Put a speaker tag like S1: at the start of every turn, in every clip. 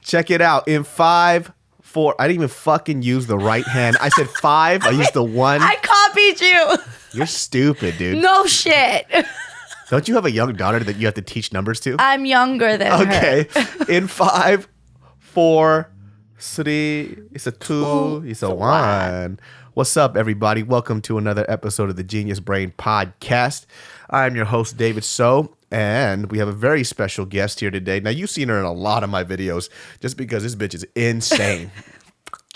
S1: Check it out. In 5, 4. I didn't even fucking use the right hand. I said 5. I used the 1.
S2: I copied you.
S1: You're stupid, dude.
S2: No shit.
S1: Don't you have a young daughter that you have to teach numbers to?
S2: I'm younger than her.
S1: Okay. In 5, 4, 3. It's a 2. It's a 1. What's up, everybody? Welcome to another episode of the GeniusBrain Podcast. I'm your host, David So. And we have a very special guest here today. Now, you've seen her in a lot of my videos just because this bitch is insane.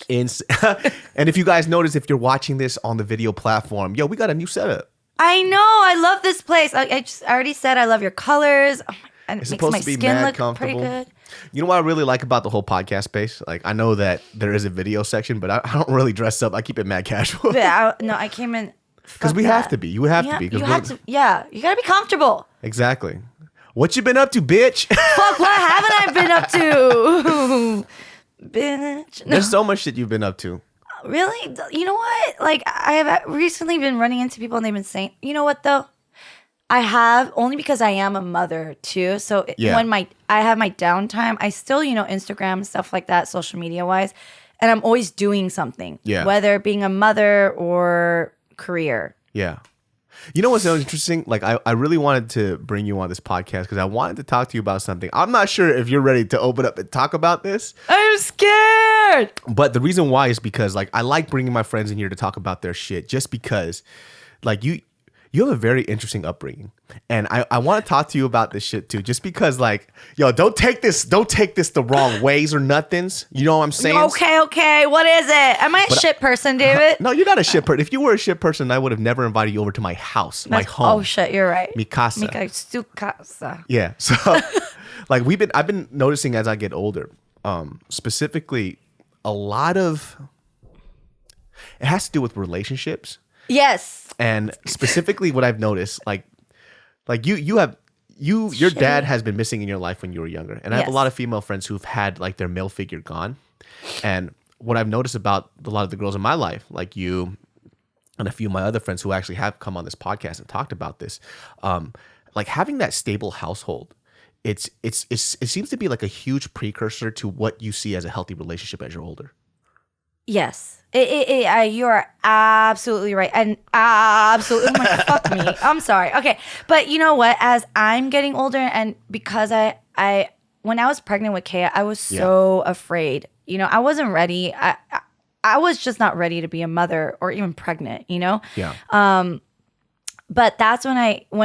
S1: And if you guys notice, if you're watching this on the video platform, we got a new setup.
S2: I know. I love this place. I already said I love your colors. Oh, and
S1: It's
S2: it makes
S1: supposed
S2: my
S1: to be
S2: skin
S1: mad
S2: look
S1: comfortable.
S2: pretty good.
S1: You know what I really like about the whole podcast space? Like, I know that there is a video section, but I don't really dress up. I keep it mad casual.
S2: I came in.
S1: Because we have to be. You have to be.
S2: You have to. Yeah, you gotta be comfortable.
S1: Exactly. What you been up to, bitch?
S2: Fuck, what haven't I been up to? Bitch. No.
S1: There's so much shit you've been up to.
S2: Really? You know what? Like, I have recently been running into people and they've been saying, you know what though? I have, only because I am a mother too. So when I have my downtime, I still, Instagram, stuff like that, social media wise. And I'm always doing something. Yeah. Whether being a mother or career.
S1: Yeah. You know what's so interesting? Like, I really wanted to bring you on this podcast because I wanted to talk to you about something. I'm not sure if you're ready to open up and talk about this.
S2: I'm scared.
S1: But the reason why is because, like, I like bringing my friends in here to talk about their shit just because, like, you have a very interesting upbringing. And I want to talk to you about this shit too, just because, like, don't take this the wrong ways or nothings. You know what I'm saying?
S2: Okay. What is it? Am I a shit person, David?
S1: No, you're not a shit person. If you were a shit person, I would have never invited you over to my house, my home.
S2: Oh shit, you're right.
S1: Mi casa.
S2: Su casa.
S1: Yeah. So, like, I've been noticing as I get older, specifically, a lot of it has to do with relationships.
S2: Yes.
S1: And specifically, what I've noticed, like your dad has been missing in your life when you were younger, and I have a lot of female friends who've had like their male figure gone. And what I've noticed about a lot of the girls in my life, like you and a few of my other friends who actually have come on this podcast and talked about this, like having that stable household, it seems to be like a huge precursor to what you see as a healthy relationship as you're older.
S2: Yes. You are absolutely right. And absolutely, fuck me. I'm sorry. Okay. But you know what? As I'm getting older, and because when I was pregnant with Kaya, I was so afraid. I wasn't ready. I was just not ready to be a mother or even pregnant, Yeah. But that's when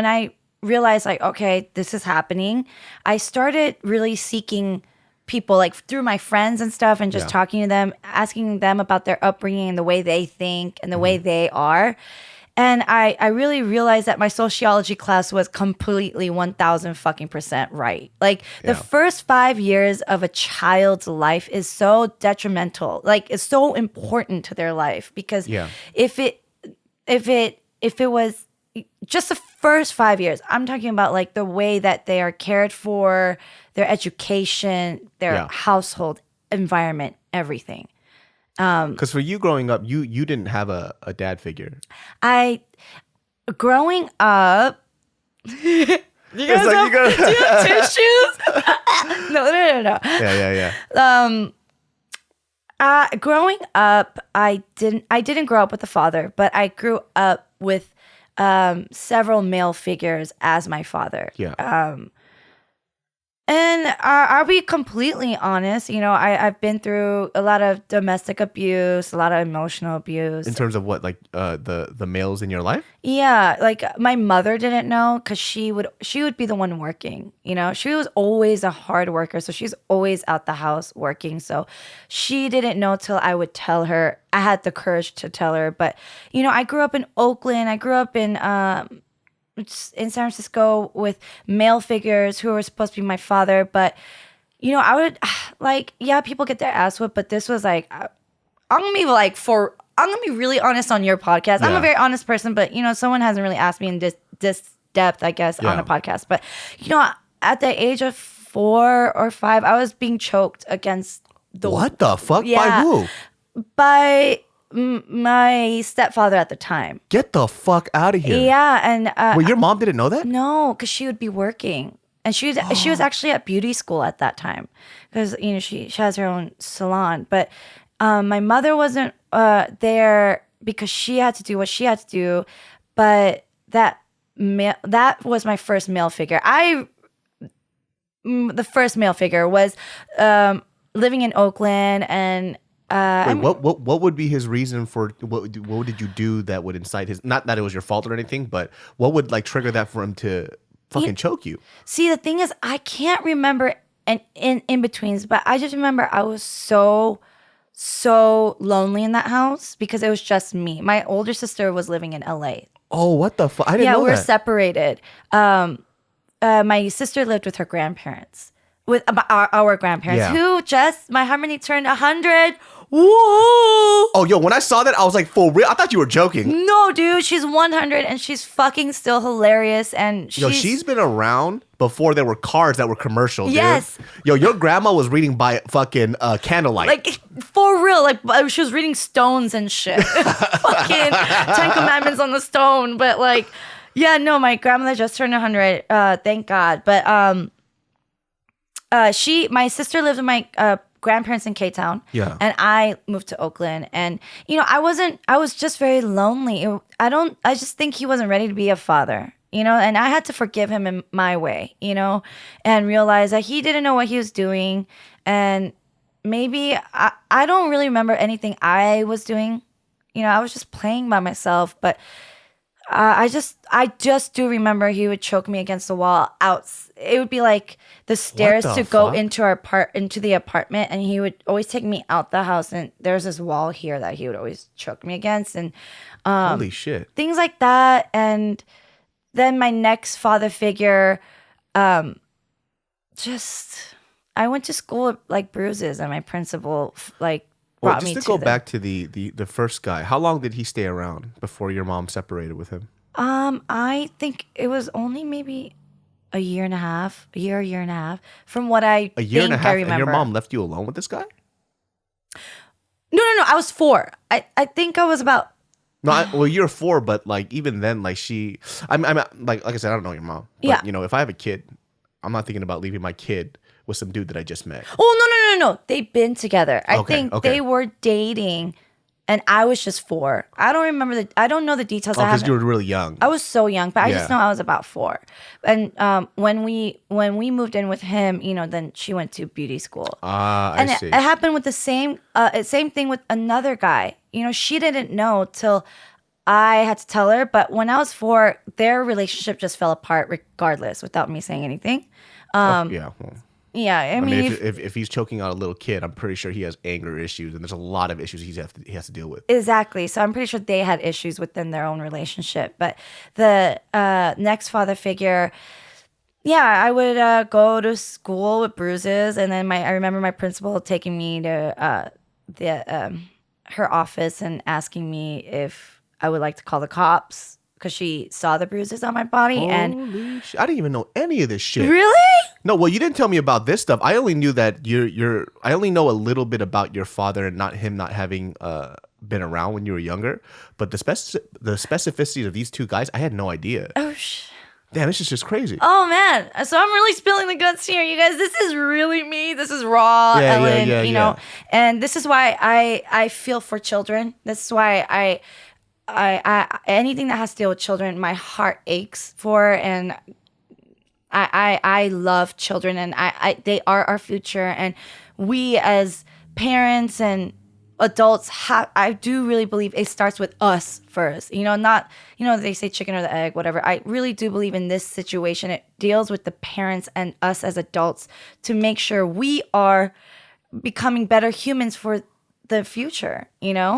S2: I realized, like, okay, this is happening. I started really seeking people, like through my friends and stuff, and just talking to them, asking them about their upbringing and the way they think and the way they are. And I really realized that my sociology class was completely 1,000% right. Like the first 5 years of a child's life is so detrimental. Like it's so important to their life because if it was just the first 5 years, I'm talking about like the way that they are cared for, their education, their household environment, everything.
S1: Because for you growing up, you didn't have a dad figure.
S2: Growing up, you guys
S1: do you
S2: have tissues? No. Yeah. Growing up, I didn't grow up with a father, but I grew up with several male figures as my father. Yeah. And I'll be completely honest, I've been through a lot of domestic abuse, a lot of emotional abuse.
S1: In terms of what, like the males in your life?
S2: Yeah, like my mother didn't know because she would be the one working. She was always a hard worker, so she's always out the house working. So she didn't know till I would tell her. I had the courage to tell her, but I grew up in Oakland. I grew up in San Francisco with male figures who were supposed to be my father, but I would people get their ass whipped, but this was like I'm gonna be really honest on your podcast. I'm a very honest person, but someone hasn't really asked me in this depth, I guess, on a podcast. But at the age of 4 or 5, I was being choked against the
S1: what the fuck? By who?
S2: By my stepfather at the time.
S1: Get the fuck out of here.
S2: Yeah, and
S1: well, your mom didn't know that?
S2: No, because she would be working. And she was actually at beauty school at that time because she has her own salon. But my mother wasn't there because she had to do what she had to do. But that was my first male figure. The first male figure was living in Oakland and.
S1: Wait, what would be his reason for what did you do that would incite his, not that it was your fault or anything, but what would like trigger that for him to fucking choke you?
S2: See, the thing is, I can't remember in betweens, but I just remember I was so lonely in that house because it was just me. My older sister was living in LA.
S1: Oh, what the fuck? I didn't know that.
S2: Yeah, we're separated. My sister lived with her grandparents, with our grandparents, who just, my harmony turned 100. Whoa!
S1: Oh, yo, when I saw that, I was like, for real? I thought you were joking.
S2: No, dude, she's 100 and she's fucking still hilarious. And
S1: she's been around before there were cars that were commercial, dude.
S2: Yes.
S1: Yo, your grandma was reading by fucking candlelight.
S2: Like, for real. Like, she was reading stones and shit. Fucking 10 Commandments on the stone. But, like, yeah, no, my grandmother just turned 100. Thank God. But, my sister lived with my grandparents in K-Town.
S1: Yeah.
S2: And I moved to Oakland. And, I was just very lonely. I just think he wasn't ready to be a father, and I had to forgive him in my way, and realize that he didn't know what he was doing. And maybe I don't really remember anything I was doing. I was just playing by myself, but I just do remember he would choke me against the wall out. It would be like the stairs to go into the apartment, and he would always take me out the house, and there's this wall here that he would always choke me against, and
S1: holy shit,
S2: things like that. And then my next father figure, I went to school with like bruises, and my principal brought me to
S1: go back to the first guy. How long did he stay around before your mom separated with him?
S2: I think it was only maybe a year and a half, from what I
S1: a year and a half,
S2: I remember.
S1: And your mom left you alone with this guy?
S2: No. I was 4. I think I was about.
S1: No, well, you're 4, but like even then, like I'm like I said, I don't know your mom. But, if I have a kid, I'm not thinking about leaving my kid with some dude that I just met.
S2: Oh, no. They've been together. I think they were dating, and I was just 4. I don't remember I don't know the details.
S1: Because you were really young.
S2: I was so young, but I just know I was about 4. And when we moved in with him, then she went to beauty school.
S1: I see.
S2: It happened with the same thing with another guy. She didn't know till I had to tell her. But when I was 4, their relationship just fell apart regardless, without me saying anything. Yeah, I mean,
S1: if he's choking out a little kid, I'm pretty sure he has anger issues, and there's a lot of issues he has to deal with.
S2: Exactly. So I'm pretty sure they had issues within their own relationship. But the next father figure, I would go to school with bruises, and then I remember my principal taking me to her office and asking me if I would like to call the cops because she saw the bruises on my body.
S1: Holy shit. I didn't even know any of this shit.
S2: Really?
S1: No, well, you didn't tell me about this stuff. I only knew that I only know a little bit about your father and not having been around when you were younger. But the specificity of these two guys, I had no idea.
S2: Oh,
S1: damn, this is just crazy.
S2: Oh, man. So I'm really spilling the guts here, you guys. This is really me. This is raw, Ellen, you know. And this is why I feel for children. This is why I anything that has to deal with children, my heart aches for. And I love children, and they are our future. And we as parents and adults I do really believe it starts with us first. Not, they say chicken or the egg, whatever. I really do believe in this situation, it deals with the parents and us as adults to make sure we are becoming better humans for the future,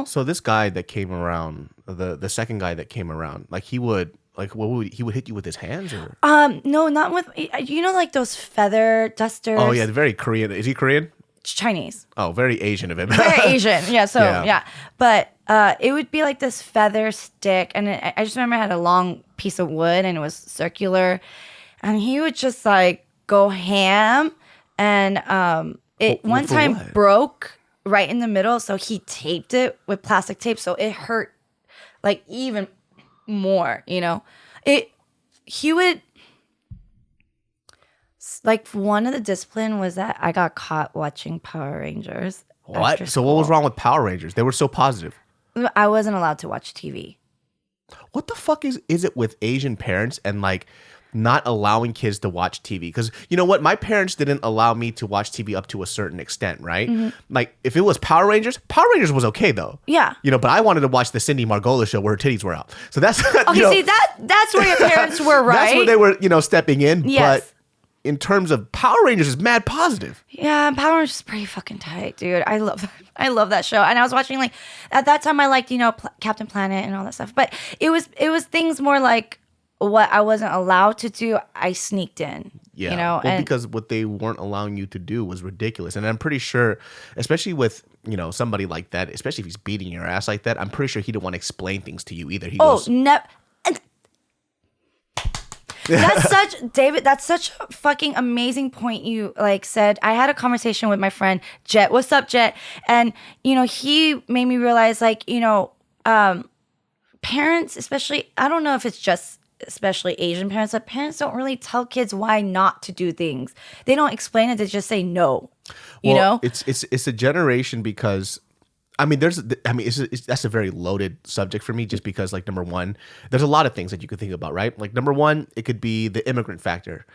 S1: So this guy that came around, the second guy that came around, like he would hit you with his hands or?
S2: No, not with, like those feather dusters.
S1: Oh yeah, very Korean. Is he Korean?
S2: Chinese.
S1: Oh, very Asian of him.
S2: Very Asian. Yeah. So yeah. But it would be like this feather stick, and I just remember I had a long piece of wood, and it was circular, and he would just like go ham, and it one time broke right in the middle, so he taped it with plastic tape, so it hurt like even more. He would. Like one of the discipline was that I got caught watching Power Rangers.
S1: What? So what was wrong with Power Rangers? They were so positive.
S2: I wasn't allowed to watch TV.
S1: What the fuck is it with Asian parents and like not allowing kids to watch TV? Because you know what? My parents didn't allow me to watch TV up to a certain extent, right? Like if it was Power Rangers was okay though.
S2: Yeah.
S1: You know, but I wanted to watch the Cindy Margolis show where her titties were out. So that's
S2: okay. See that's where your parents were, right?
S1: That's where they were, stepping in.
S2: Yes.
S1: But in terms of Power Rangers, is mad positive.
S2: Yeah, Power Rangers is pretty fucking tight, dude. I love that show. And I was watching like at that time I liked Captain Planet and all that stuff. But it was things more like what I wasn't allowed to do. I sneaked in.
S1: Yeah, well, because what they weren't allowing you to do was ridiculous. And I'm pretty sure, especially with somebody like that, especially if he's beating your ass like that, I'm pretty sure he didn't want to explain things to you either. That's such a fucking amazing point you said. I had a conversation with my friend Jet. What's up, Jet? And he made me realize parents, especially, I don't know if it's just especially Asian parents, but parents don't really tell kids why not to do things. They don't explain it. They just say no. It's a generation because that's a very loaded subject for me just because number one, there's a lot of things that you could think about, right? Like number one, it could be the immigrant factor.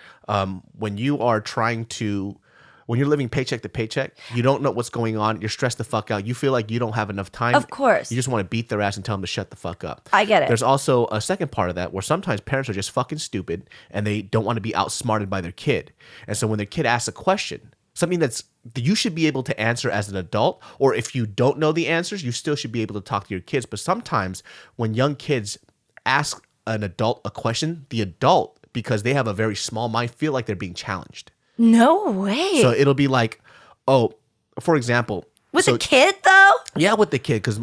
S1: When you're living paycheck to paycheck, you don't know what's going on. You're stressed the fuck out. You feel like you don't have enough time.
S2: Of course.
S1: You just want to beat their ass and tell them to shut the fuck up.
S2: I get it.
S1: There's also a second part of that where sometimes parents are just fucking stupid and they don't want to be outsmarted by their kid. And so when their kid asks a question, something that you should be able to answer as an adult, or if you don't know the answers, you still should be able to talk to your kids. But sometimes when young kids ask an adult a question, the adult, because they have a very small mind, feel like they're being challenged.
S2: No way.
S1: So it'll be like, for example.
S2: With the kid, though?
S1: Yeah, with the kid. Because,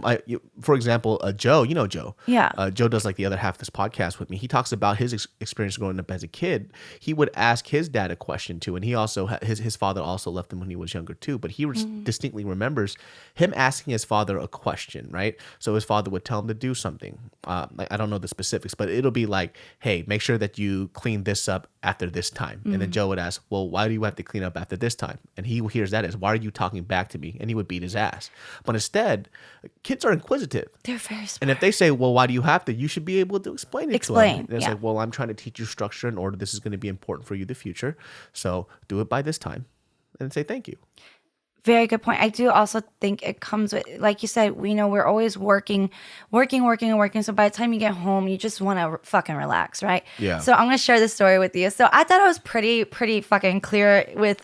S1: for example, Joe, Joe.
S2: Yeah.
S1: Joe does the other half of this podcast with me. He talks about his experience growing up as a kid. He would ask his dad a question, too. And he also, his father also left him when he was younger, too. But he distinctly remembers him asking his father a question, right? So his father would tell him to do something. I don't know the specifics, but it'll be like, hey, make sure that you clean this up after this time. And then Joe would ask, well, why do you have to clean up after this time? And he hears that as, why are you talking back to me? And he would beat his ass. But instead, kids are inquisitive.
S2: They're very smart.
S1: And if they say, well, why do you have to? You should be able to explain it to them. And it's like, well, I'm trying to teach you structure and order. This is going to be important for you in the future. So do it by this time and say thank you.
S2: Very good point. I do also think it comes with, like you said, we're always working. So by the time you get home, you just want to fucking relax, right?
S1: Yeah.
S2: So I'm going to share this story with you. So I thought I was pretty fucking clear with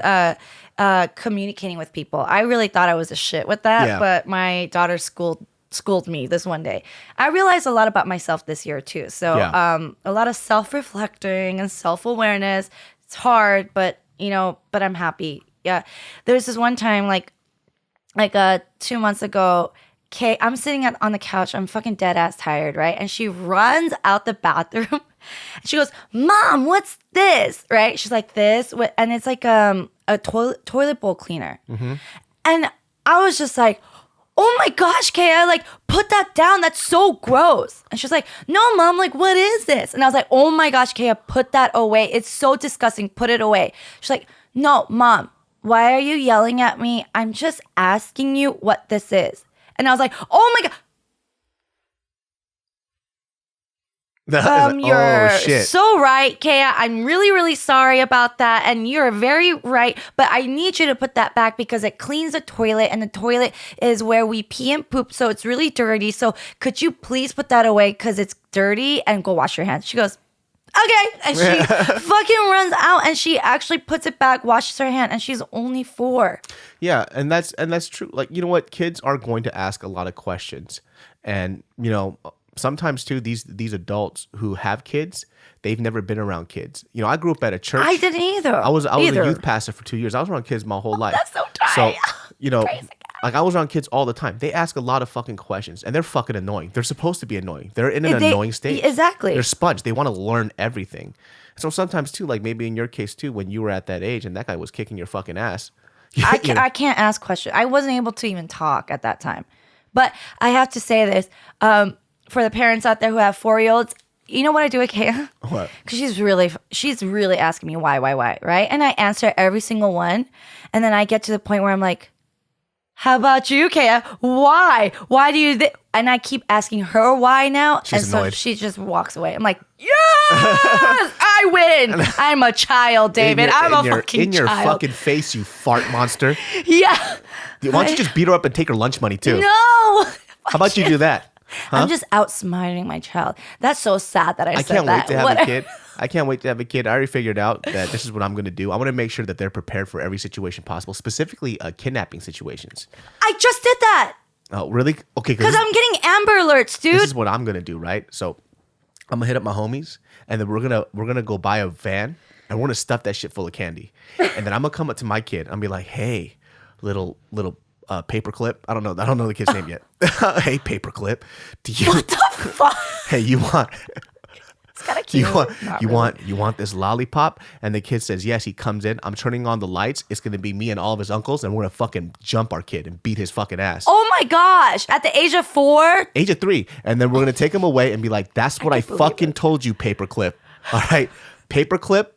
S2: communicating with people. I really thought I was a shit with that, but my daughter schooled me this one day. I realized a lot about myself this year too. So a lot of self-reflecting and self-awareness. It's hard, but I'm happy. Yeah. There's this one time, 2 months ago, Kay, I'm sitting on the couch. I'm fucking dead ass tired, right? And she runs out the bathroom. And she goes, Mom, what's this? Right? She's like, this. And it's like a toilet bowl cleaner. Mm-hmm. And I was just like, oh my gosh, Kay, put that down. That's so gross. And she's like, no, Mom, what is this? And I was like, oh my gosh, Kay, put that away. It's so disgusting. Put it away. She's like, no, Mom. Why are you yelling at me? I'm just asking you what this is. And I was like, oh my God. You're so right, Kaya. I'm really, really sorry about that. And you're very right. But I need you to put that back because it cleans the toilet. And the toilet is where we pee and poop. So it's really dirty. So could you please put that away because it's dirty and go wash your hands? She goes, okay. And she fucking runs out and she actually puts it back, washes her hand, and she's only 4.
S1: Yeah, and that's true. You know what? Kids are going to ask a lot of questions. And, sometimes too, these adults who have kids, they've never been around kids. I grew up at a church.
S2: I didn't either.
S1: I was a youth pastor for 2 years. I was around kids my whole life.
S2: That's so tight.
S1: So, I was around kids all the time. They ask a lot of fucking questions, and they're fucking annoying. They're supposed to be annoying. They're in an annoying state.
S2: Exactly.
S1: They're sponge. They want to learn everything. So sometimes too, maybe in your case too, when you were at that age and that guy was kicking your fucking ass.
S2: I can't ask questions. I wasn't able to even talk at that time. But I have to say this, for the parents out there who have 4-year-olds, you know what I do with Kaya?
S1: What?
S2: Because she's really asking me why, right? And I answer every single one. And then I get to the point where I'm like, how about you, Kaya? Why? Why do you... And I keep asking her why now.
S1: She's
S2: and
S1: annoyed.
S2: So she just walks away. I'm like, yes! I win! I'm a child, David. I'm a fucking child.
S1: In your fucking face, you fart monster.
S2: Yeah.
S1: Why don't you just beat her up and take her lunch money, too?
S2: No!
S1: How about you do that? Huh?
S2: I'm just outsmarting my child. That's so sad that I said
S1: can't
S2: that.
S1: wait to have a kid. I can't wait to have a kid. I already figured out that this is what I'm going to do. I want to make sure that they're prepared for every situation possible, specifically kidnapping situations.
S2: I just did that.
S1: Oh, really? Okay.
S2: Because I'm getting Amber Alerts, dude.
S1: This is what I'm going to do, right? So I'm going to hit up my homies, and then we're gonna go buy a van, and we're going to stuff that shit full of candy. And then I'm going to come up to my kid and be like, hey, little paperclip. I don't know the kid's name yet. Hey, paperclip.
S2: What the fuck?
S1: Hey, you want...
S2: It's kind of cute.
S1: You want this lollipop? And the kid says yes. He comes in. I'm turning on the lights. It's gonna be me and all of his uncles, and we're gonna fucking jump our kid and beat his fucking ass.
S2: Oh my gosh! At the age of 4?
S1: Age of 3, and then we're gonna take him away and be like, "That's what I fucking told you, paperclip." All right, paperclip.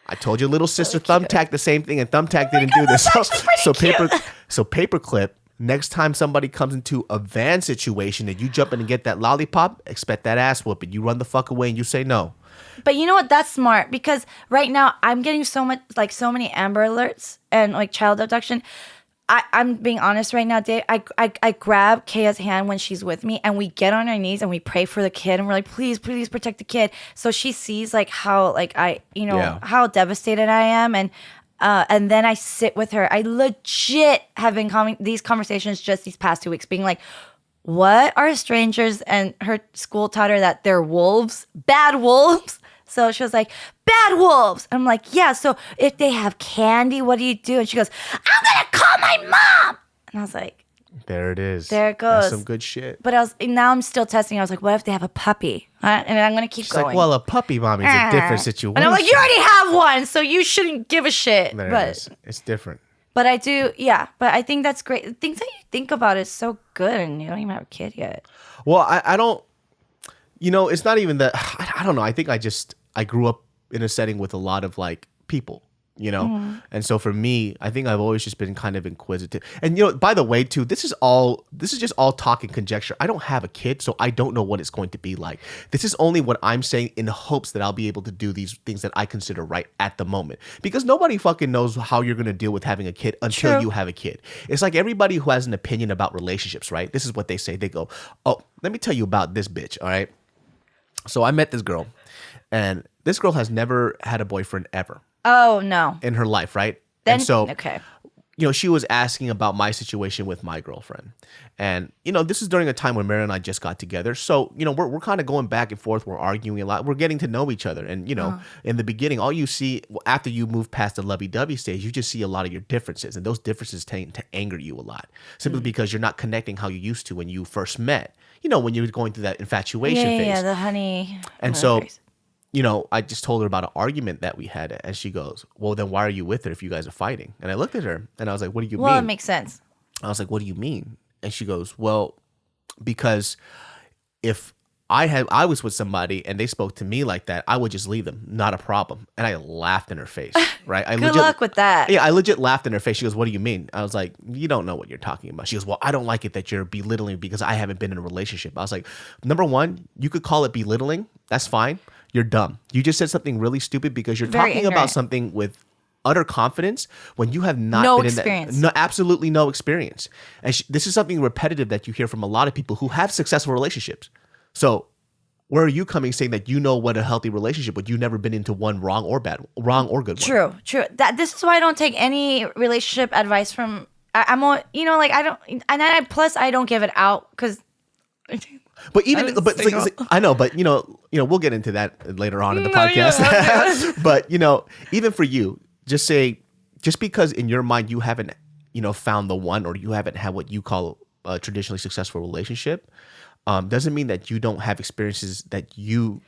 S1: I told your little sister Thumbtack the same thing, and Thumbtack didn't do this. So paperclip. Next time somebody comes into a van situation and you jump in and get that lollipop, expect that ass whooping. You run the fuck away and you say no.
S2: But you know what? That's smart, because right now I'm getting so many Amber Alerts and like child abduction. I'm being honest right now, Dave. I grab Kaya's hand when she's with me, and we get on our knees and we pray for the kid, and we're like, please protect the kid. So she sees like how like how devastated I am, and then I sit with her. I legit have been these conversations just these past 2 weeks, being like, what are strangers? And her school taught her that they're wolves, bad wolves. So she was like, bad wolves. I'm like, yeah. So if they have candy, what do you do? And she goes, I'm going to call my mom. And I was like,
S1: there it is.
S2: There it goes.
S1: That's some good shit.
S2: But now I'm still testing. I was like, what if they have a puppy? And I'm going to keep going.
S1: Like, well, a puppy, mommy, is a different situation.
S2: And I'm like, you already have one, so you shouldn't give a shit.
S1: There it is. It's different.
S2: But I do, yeah. But I think that's great. Things that you think about is so good, and you don't even have a kid yet.
S1: Well, I don't, it's not even that, I don't know. I think I grew up in a setting with a lot of like people. And so for me, I think I've always just been kind of inquisitive. And by the way, too, this is just all talk and conjecture. I don't have a kid, so I don't know what it's going to be like. This is only what I'm saying in hopes that I'll be able to do these things that I consider right at the moment. Because nobody fucking knows how you're going to deal with having a kid until you have a kid. It's like everybody who has an opinion about relationships, right? This is what they say. They go, oh, let me tell you about this bitch, all right? So I met this girl, and this girl has never had a boyfriend ever.
S2: Oh, no.
S1: In her life, right?
S2: Then,
S1: and so,
S2: okay.
S1: She was asking about my situation with my girlfriend. And, this is during a time when Mary and I just got together. So, we're kind of going back and forth. We're arguing a lot. We're getting to know each other. And, in the beginning, all you see after you move past the lovey-dovey stage, you just see a lot of your differences. And those differences tend to anger you a lot. Simply because you're not connecting how you used to when you first met. When you were going through that infatuation phase.
S2: Yeah, the honey.
S1: And so... I just told her about an argument that we had, and she goes, well, then why are you with her if you guys are fighting? And I looked at her, and I was like, what do you mean?
S2: Well, it makes sense.
S1: I was like, what do you mean? And she goes, well, because if I was with somebody and they spoke to me like that, I would just leave them. Not a problem. And I laughed in her face, right?
S2: Good luck with that.
S1: Yeah, I legit laughed in her face. She goes, what do you mean? I was like, you don't know what you're talking about. She goes, well, I don't like it that you're belittling because I haven't been in a relationship. I was like, number one, you could call it belittling. That's fine. You're dumb. You just said something really stupid because you're
S2: Very
S1: talking
S2: ignorant.
S1: about something with utter confidence when you have not
S2: No
S1: been
S2: experience.
S1: in that. No, absolutely no experience. And this is something repetitive that you hear from a lot of people who have successful relationships. So where are you coming saying that you know what a healthy relationship, but you've never been into one wrong or good one?
S2: True. This is why I don't take any relationship advice from. I don't, and plus I don't give it out because.
S1: But I know, but we'll get into that later on in the podcast.
S2: Yeah.
S1: But even for you, just because in your mind you haven't found the one, or you haven't had what you call a traditionally successful relationship, doesn't mean that you don't have experiences that you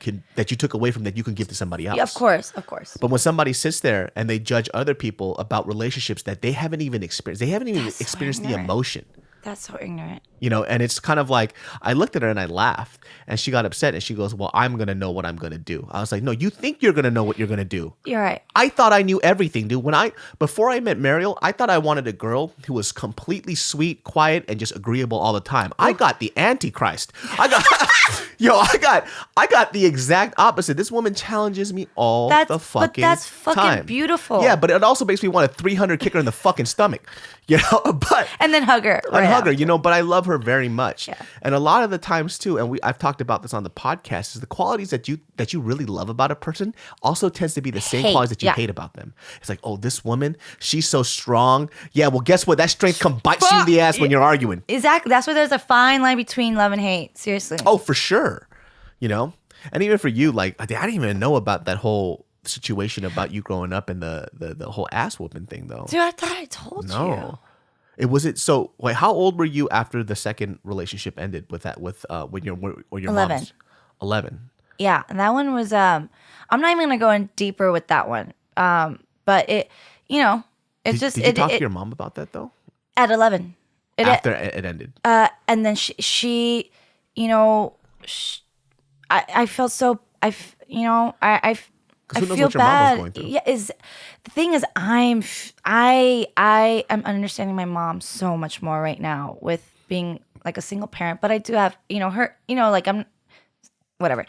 S1: took away from that you can give to somebody else.
S2: Yeah, of course.
S1: But when somebody sits there and they judge other people about relationships that they haven't even experienced, they haven't even experienced the emotion.
S2: That's so ignorant.
S1: And it's kind of like, I looked at her and I laughed, and she got upset and she goes, well, I'm going to know what I'm going to do. I was like, no, you think you're going to know what you're going to do.
S2: You're right.
S1: I thought I knew everything, dude. Before I met Mariel, I thought I wanted a girl who was completely sweet, quiet, and just agreeable all the time. I got the Antichrist. I got the exact opposite. This woman challenges me all the fucking
S2: But that's fucking
S1: time.
S2: beautiful.
S1: Yeah, but it also makes me want a 300 kick her in the fucking stomach, but
S2: and then hug her.
S1: and hug her, but I love her very much.
S2: Yeah.
S1: And a lot of the times too, and I've talked about this on the podcast, is the qualities that you really love about a person also tends to be the same qualities that you hate about them. It's like, oh, this woman, she's so strong. Yeah, well, guess what? That strength come bites you in the ass when you're arguing.
S2: Exactly. That's where there's a fine line between love and hate. Seriously.
S1: Oh, for sure. And even for you, like, I didn't even know about that whole situation about you growing up and the whole ass whooping thing, though.
S2: Dude, I thought I told you.
S1: No. So wait, how old were you after the second relationship ended with your
S2: 11.
S1: mom's? 11.
S2: Yeah, and that one was I'm not even gonna go in deeper with that one. But it
S1: Did you talk to your mom about that though?
S2: At 11.
S1: After it ended.
S2: And then she I felt so I feel
S1: what your
S2: bad.
S1: mom was going through.
S2: Yeah, the thing is I am understanding my mom so much more right now with being like a single parent, but I do have her like I'm whatever.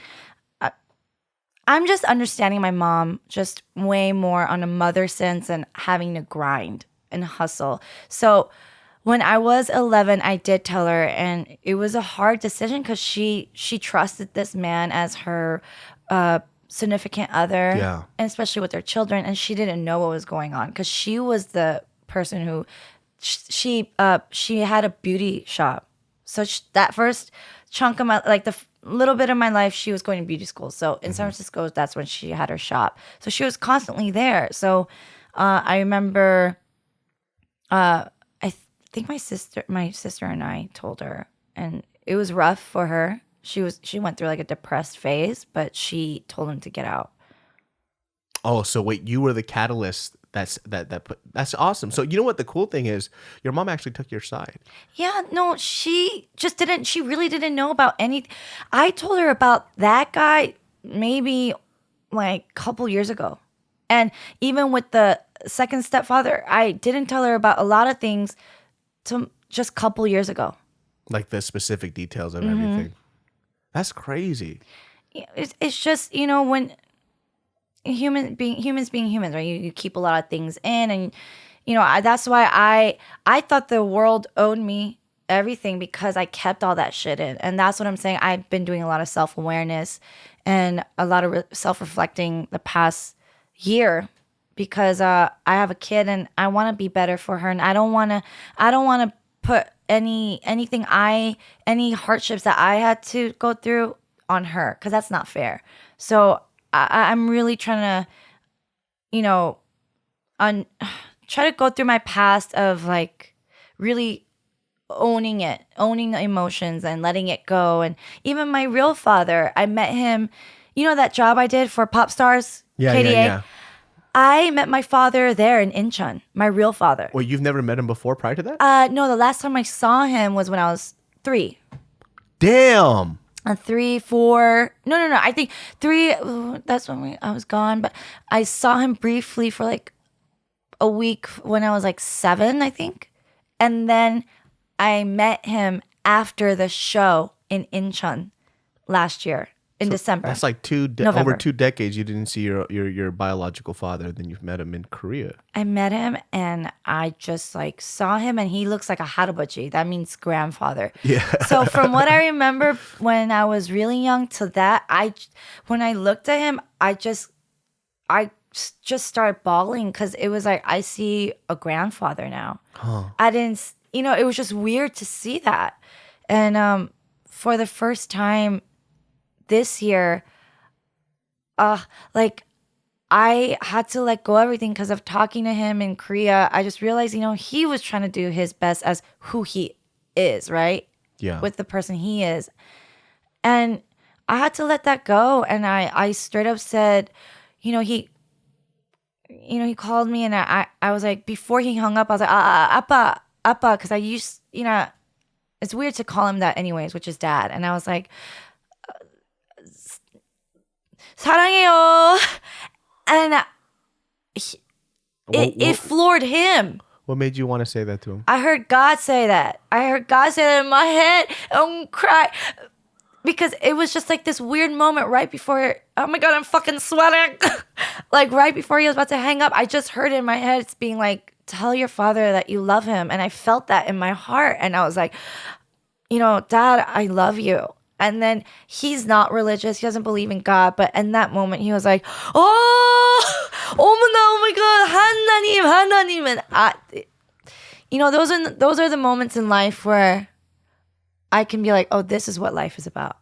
S2: I'm just understanding my mom just way more on a mother sense and having to grind and hustle. So when I was 11, I did tell her, and it was a hard decision because she trusted this man as her significant other, and especially with their children, and she didn't know what was going on because she was the person who she had a beauty shop. So that first chunk of my little bit of my life, she was going to beauty school. So in San Francisco, that's when she had her shop. So she was constantly there. So I remember, I think my sister and I told her, and it was rough for her. She went through like a depressed phase, but she told him to get out.
S1: Oh, so wait, you were the catalyst. That's awesome. So you know what the cool thing is? Your mom actually took your side.
S2: Yeah, no, she just didn't. She really didn't know about anything. I told her about that guy maybe like a couple years ago. And even with the second stepfather, I didn't tell her about a lot of things to just a couple years ago. Like
S1: the specific details of everything. That's crazy.
S2: It's just, when humans being humans, right? You keep a lot of things in, and that's why I thought the world owed me everything because I kept all that shit in. And that's what I'm saying. I've been doing a lot of self-awareness and a lot of self-reflecting the past year because I have a kid and I want to be better for her, and I don't want to put any hardships that I had to go through on her because that's not fair. So I'm really trying to, try to go through my past of like really owning the emotions and letting it go. And even my real father, I met him, that job I did for Pop Stars, KDA.
S1: Yeah.
S2: I met my father there in Incheon, my real father.
S1: Well, you've never met him before prior to that?
S2: No, the last time I saw him was when I was 3.
S1: Damn.
S2: 3, 4. No. I think 3. That's when I was gone. But I saw him briefly for like a week when I was like 7, I think. And then I met him after the show in Incheon last year in December.
S1: That's like over 2 decades you didn't see your biological father. Then you've met him in Korea.
S2: I met him and I just like saw him and he looks like a harabouchi. That means grandfather.
S1: Yeah.
S2: So from what I remember when I was really young to that, when I looked at him, I just started bawling because it was like I see a grandfather now.
S1: Huh.
S2: I didn't, it was just weird to see that. And for the first time this year, I had to let go of everything because of talking to him in Korea. I just realized, he was trying to do his best as who he is, right?
S1: Yeah.
S2: With the person he is. And I had to let that go. And I straight up said, he called me and I was like, before he hung up, I was like, Appa, because I used, It's weird to call him that anyways, which is dad. And I was like, 사랑해요. And it floored him.
S1: What made you want to say that to him?
S2: I heard God say that. I heard God say that in my head. I'm crying. Because it was just like this weird moment right before, oh my God, I'm fucking sweating. Like right before he was about to hang up, I just heard in my head, it's being like, tell your father that you love him. And I felt that in my heart. And I was like, you know, Dad, I love you. And then he's not religious. He doesn't believe in God. But in that moment, he was like, oh, oh my God, 하나님. And you know, those are the moments in life where I can be like, oh, this is what life is about.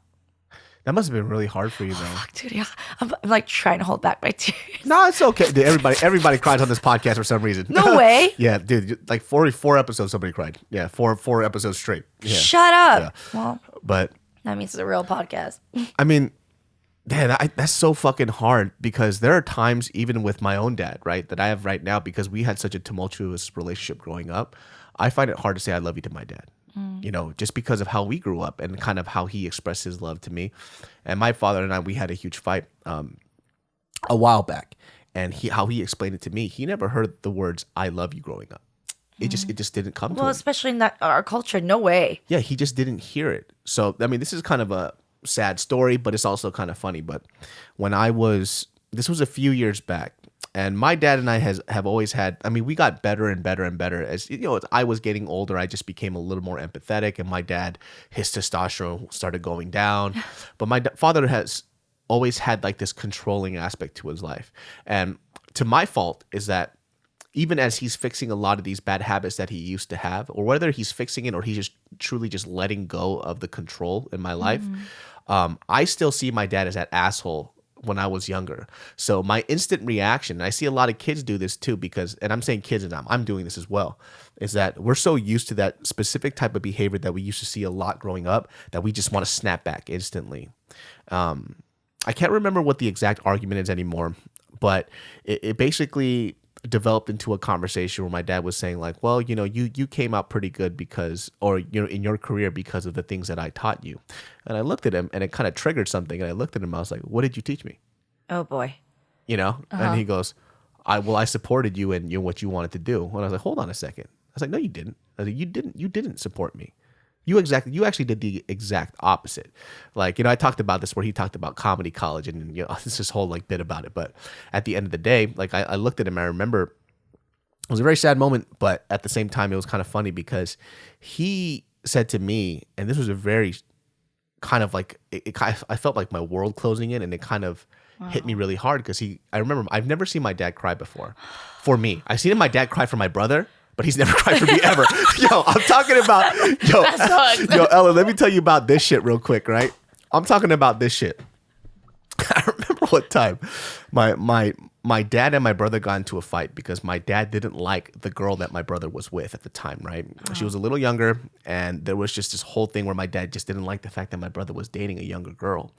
S1: That must have been really hard for you, though.
S2: Fuck, dude, yeah. I'm like trying to hold back my tears.
S1: No, it's okay. Dude, everybody cries on this podcast for some reason.
S2: No way.
S1: Yeah, dude, like 44 episodes, somebody cried. Yeah, four episodes straight. Yeah.
S2: Shut up.
S1: Yeah.
S2: Well,
S1: but
S2: that means it's a real podcast.
S1: I mean, man, that's so fucking hard because there are times, even with my own dad, right, that I have right now because we had such a tumultuous relationship growing up. I find it hard to say I love you to my dad. You know, just because of how we grew up and kind of how he expressed his love to me. And my father and I, we had a huge fight a while back. And how he explained it to me, he never heard the words "I love you" growing up. It just didn't come to him.
S2: Well, especially in our culture, no way.
S1: Yeah, he just didn't hear it. So I mean, this is kind of a sad story, but it's also kind of funny. But when this was a few years back. And my dad and I have always had, I mean, we got better and better and better. As you know, as I was getting older, I just became a little more empathetic. And my dad, his testosterone started going down. But my father has always had like this controlling aspect to his life. And to my fault is that even as he's fixing a lot of these bad habits that he used to have, or whether he's fixing it or he's just truly just letting go of the control in my life, I still see my dad as that asshole when I was younger. So my instant reaction, and I see a lot of kids do this too, because, and I'm saying kids and I'm doing this as well, is that we're so used to that specific type of behavior that we used to see a lot growing up that we just want to snap back instantly. I can't remember what the exact argument is anymore, but it basically developed into a conversation where my dad was saying like, well, you know, you came out pretty good because, or, you know, in your career because of the things that I taught you. And I looked at him and it kind of triggered something. And I looked at him, I was like, what did you teach me?
S2: Oh boy.
S1: You know? And he goes, I supported you in what you wanted to do. And I was like, hold on a second. I was like, no, you didn't. I was like, you didn't support me. You actually did the exact opposite. Like, you know, I talked about this where he talked about comedy college and, you know, this whole like bit about it. But at the end of the day, like I looked at him, I remember it was a very sad moment, but at the same time, it was kind of funny because he said to me, and this was a very kind of like, I felt like my world closing in and it kind of hit me really hard because I remember I've never seen my dad cry before. For me, I've seen my dad cry for my brother, but he's never cried for me ever. Yo, I'm talking about, yo, Ella, let me tell you about this shit real quick, right? I'm talking about this shit. I remember one time my dad and my brother got into a fight because my dad didn't like the girl that my brother was with at the time, right? She was a little younger, and there was just this whole thing where my dad just didn't like the fact that my brother was dating a younger girl.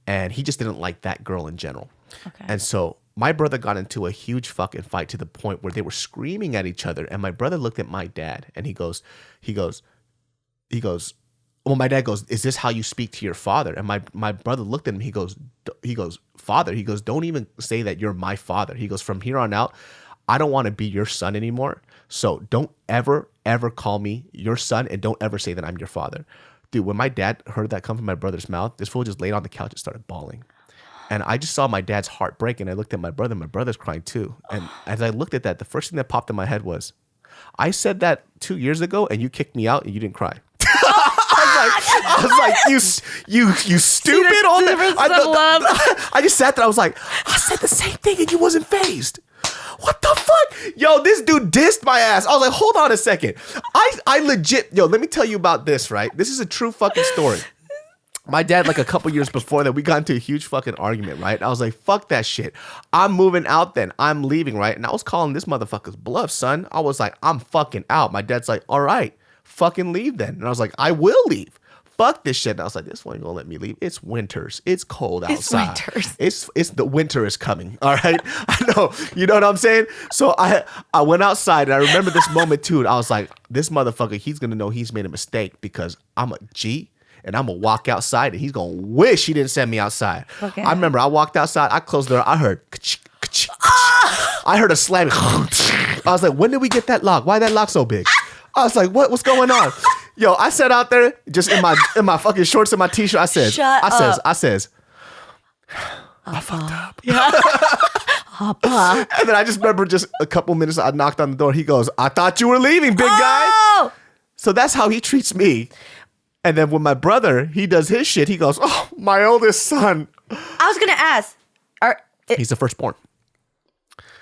S1: And he just didn't like that girl in general. Okay. And so my brother got into a huge fucking fight to the point where they were screaming at each other. And my brother looked at my dad and he goes, well, my dad goes, is this how you speak to your father? And my brother looked at him. He goes, father. He goes, don't even say that you're my father. He goes, from here on out, I don't want to be your son anymore. So don't ever call me your son and don't ever say that I'm your father. Dude, when my dad heard that come from my brother's mouth, this fool just laid on the couch and started bawling. And I just saw my dad's heart break, and I looked at my brother. My brother's crying too. And as I looked at that, the first thing that popped in my head was, I said that 2 years ago, and you kicked me out, and you didn't cry. I was like, you stupid. I just sat there. I was like, I said the same thing, and you wasn't fazed. What the fuck? Yo, this dude dissed my ass. I was like, hold on a second. I legit, yo, let me tell you about this, right? This is a true fucking story. My dad, like a couple years before that, we got into a huge fucking argument, right? I was like, fuck that shit. I'm moving out then. I'm leaving, right? And I was calling this motherfucker's bluff, son. I was like, I'm fucking out. My dad's like, all right, fucking leave then. And I was like, I will leave. fuck this shit. And I was like, this one ain't gonna let me leave. It's winters. It's cold outside. It's the winter is coming. All right. I know. You know what I'm saying? So I went outside and I remember this moment too. And I was like, this motherfucker, he's gonna know he's made a mistake because I'm a G. And I'm going to walk outside and he's going to wish he didn't send me outside. Okay. I remember I walked outside. I closed the door. I heard I heard a slam. I was like, when did we get that lock? Why that lock so big? I was like, what's going on? Yo, I sat out there just in my fucking shorts and my t-shirt. I says, I fucked up. Yeah. And then I just remember just a couple minutes, I knocked on the door. He goes, I thought you were leaving, big guy. So that's how he treats me. And then when my brother, he does his shit, he goes, oh, my oldest son.
S2: I was going to ask.
S1: He's the firstborn.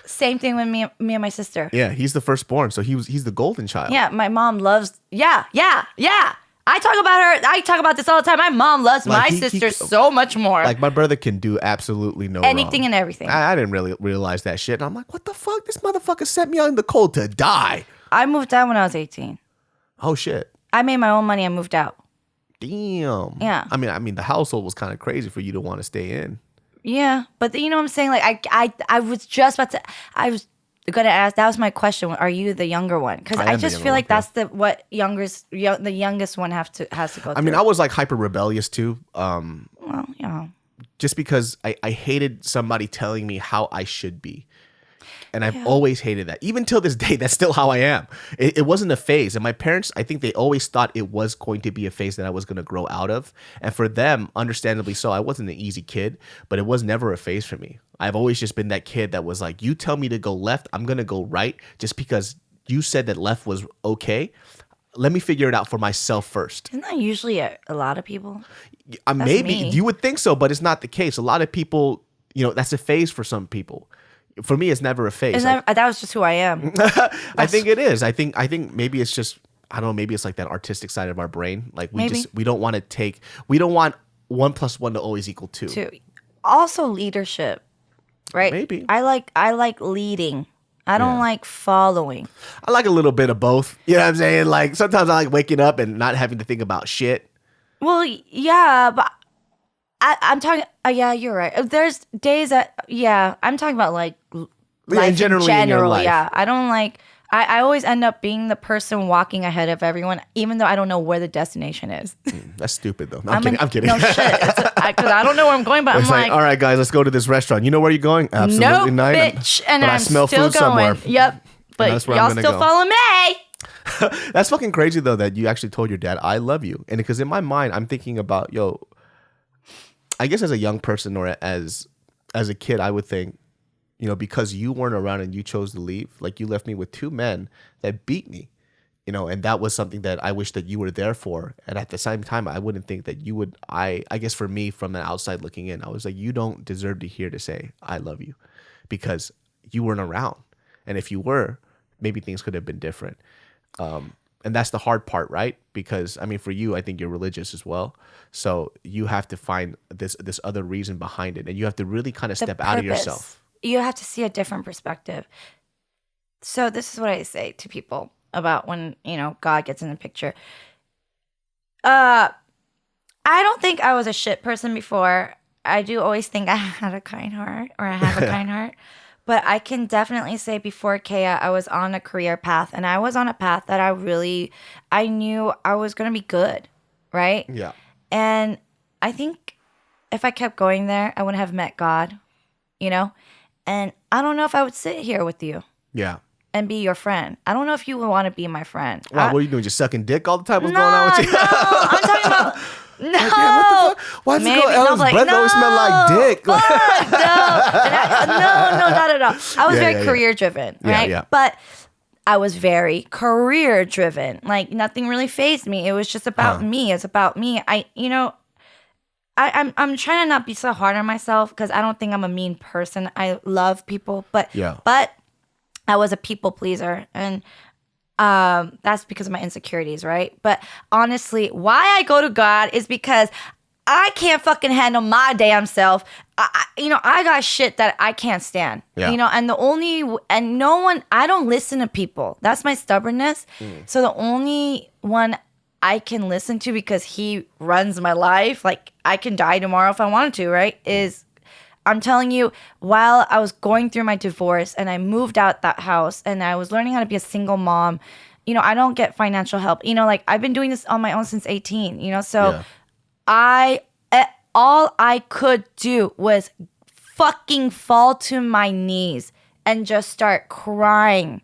S2: Same thing with me and my sister.
S1: Yeah, he's the firstborn. So he's the golden child.
S2: Yeah, my mom loves, yeah. I talk about her. I talk about this all the time. My mom loves my sister so much more.
S1: Like my brother can do absolutely no
S2: anything
S1: wrong.
S2: And everything.
S1: I didn't really realize that shit. And I'm like, what the fuck? This motherfucker sent me out in the cold to die.
S2: I moved out when I was 18.
S1: Oh, shit.
S2: I made my own money and moved out.
S1: Damn.
S2: Yeah.
S1: I mean, the household was kind of crazy for you to want to stay in.
S2: Yeah, but you know what I'm saying? Like, I was just about to. I was gonna ask. That was my question. Are you the younger one? Because I just feel like that's the youngest one has to go through.
S1: I mean, I was like hyper rebellious too.
S2: Well, yeah.
S1: Just because I hated somebody telling me how I should be. And I've always hated that. Even till this day, that's still how I am. It wasn't a phase. And my parents, I think they always thought it was going to be a phase that I was going to grow out of. And for them, understandably so, I wasn't an easy kid, but it was never a phase for me. I've always just been that kid that was like, you tell me to go left, I'm going to go right. Just because you said that left was okay. Let me figure it out for myself first.
S2: Isn't that usually a lot of people?
S1: Maybe.
S2: Me.
S1: You would think so, but it's not the case. A lot of people, that's a phase for some people. For me, it's never a phase.
S2: That was just who I am.
S1: I think it is. I think maybe it's just, I don't know, maybe it's like that artistic side of our brain. Like we don't want 1 + 1 to always equal 2.
S2: Also leadership, right?
S1: Maybe.
S2: I like leading. I don't like following.
S1: I like a little bit of both. You know what I'm saying? Like sometimes I like waking up and not having to think about shit.
S2: Well, yeah, but I'm talking. Yeah, you're right. There's days that. Yeah, I'm talking about like life in general. In your life. Yeah, I don't like. I always end up being the person walking ahead of everyone, even though I don't know where the destination is.
S1: That's stupid, though. No, I'm kidding.
S2: No shit. Because I don't know where I'm going, but I'm like,
S1: all right, guys, let's go to this restaurant. You know where you're going? Absolutely not.
S2: Bitch, and
S1: I smell
S2: still
S1: food
S2: going.
S1: Somewhere.
S2: Yep. But y'all still follow me.
S1: That's fucking crazy, though, that you actually told your dad, I love you. And because in my mind, I'm thinking about, I guess as a young person or as a kid, I would think, because you weren't around and you chose to leave, like you left me with 2 men that beat me, and that was something that I wish that you were there for. And at the same time, I wouldn't think that you would, I guess for me from the outside looking in, I was like, you don't deserve to hear to say, I love you because you weren't around. And if you were, maybe things could have been different. And that's the hard part, right? Because I mean, for you, I think you're religious as well. So you have to find this other reason behind it. And you have to really kind of step out of yourself. You
S2: have to see a different perspective. So this is what I say to people about when, God gets in the picture. I don't think I was a shit person before. I do always think I had a kind heart or I have a kind heart. But I can definitely say before Kea, I was on a career path. And I was on a path that I knew I was going to be good, right?
S1: Yeah.
S2: And I think if I kept going there, I wouldn't have met God, And I don't know if I would sit here with you.
S1: Yeah.
S2: And be your friend. I don't know if you would want to be my friend.
S1: Wow, what are you doing? Just sucking dick all the time? What's going on with you?
S2: No, I'm talking about... No.
S1: Like, yeah, what the fuck? Why does Ellen's breath always smell like dick?
S2: No, not at all. I was very career driven, right?
S1: Yeah.
S2: But I was very career driven. Like nothing really fazed me. It was just about me. It's about me. I'm trying to not be so hard on myself because I don't think I'm a mean person. I love people, but I was a people pleaser, and that's because of my insecurities, right? But honestly, why I go to God is because I can't fucking handle my damn self. I got shit that I can't stand.
S1: Yeah.
S2: And no one, I don't listen to people. That's my stubbornness. So the only one I can listen to because he runs my life. Like, I can die tomorrow if I wanted to, right? Is I'm telling you, while I was going through my divorce and I moved out that house and I was learning how to be a single mom, I don't get financial help. Like, I've been doing this on my own since 18, so all I could do was fucking fall to my knees and just start crying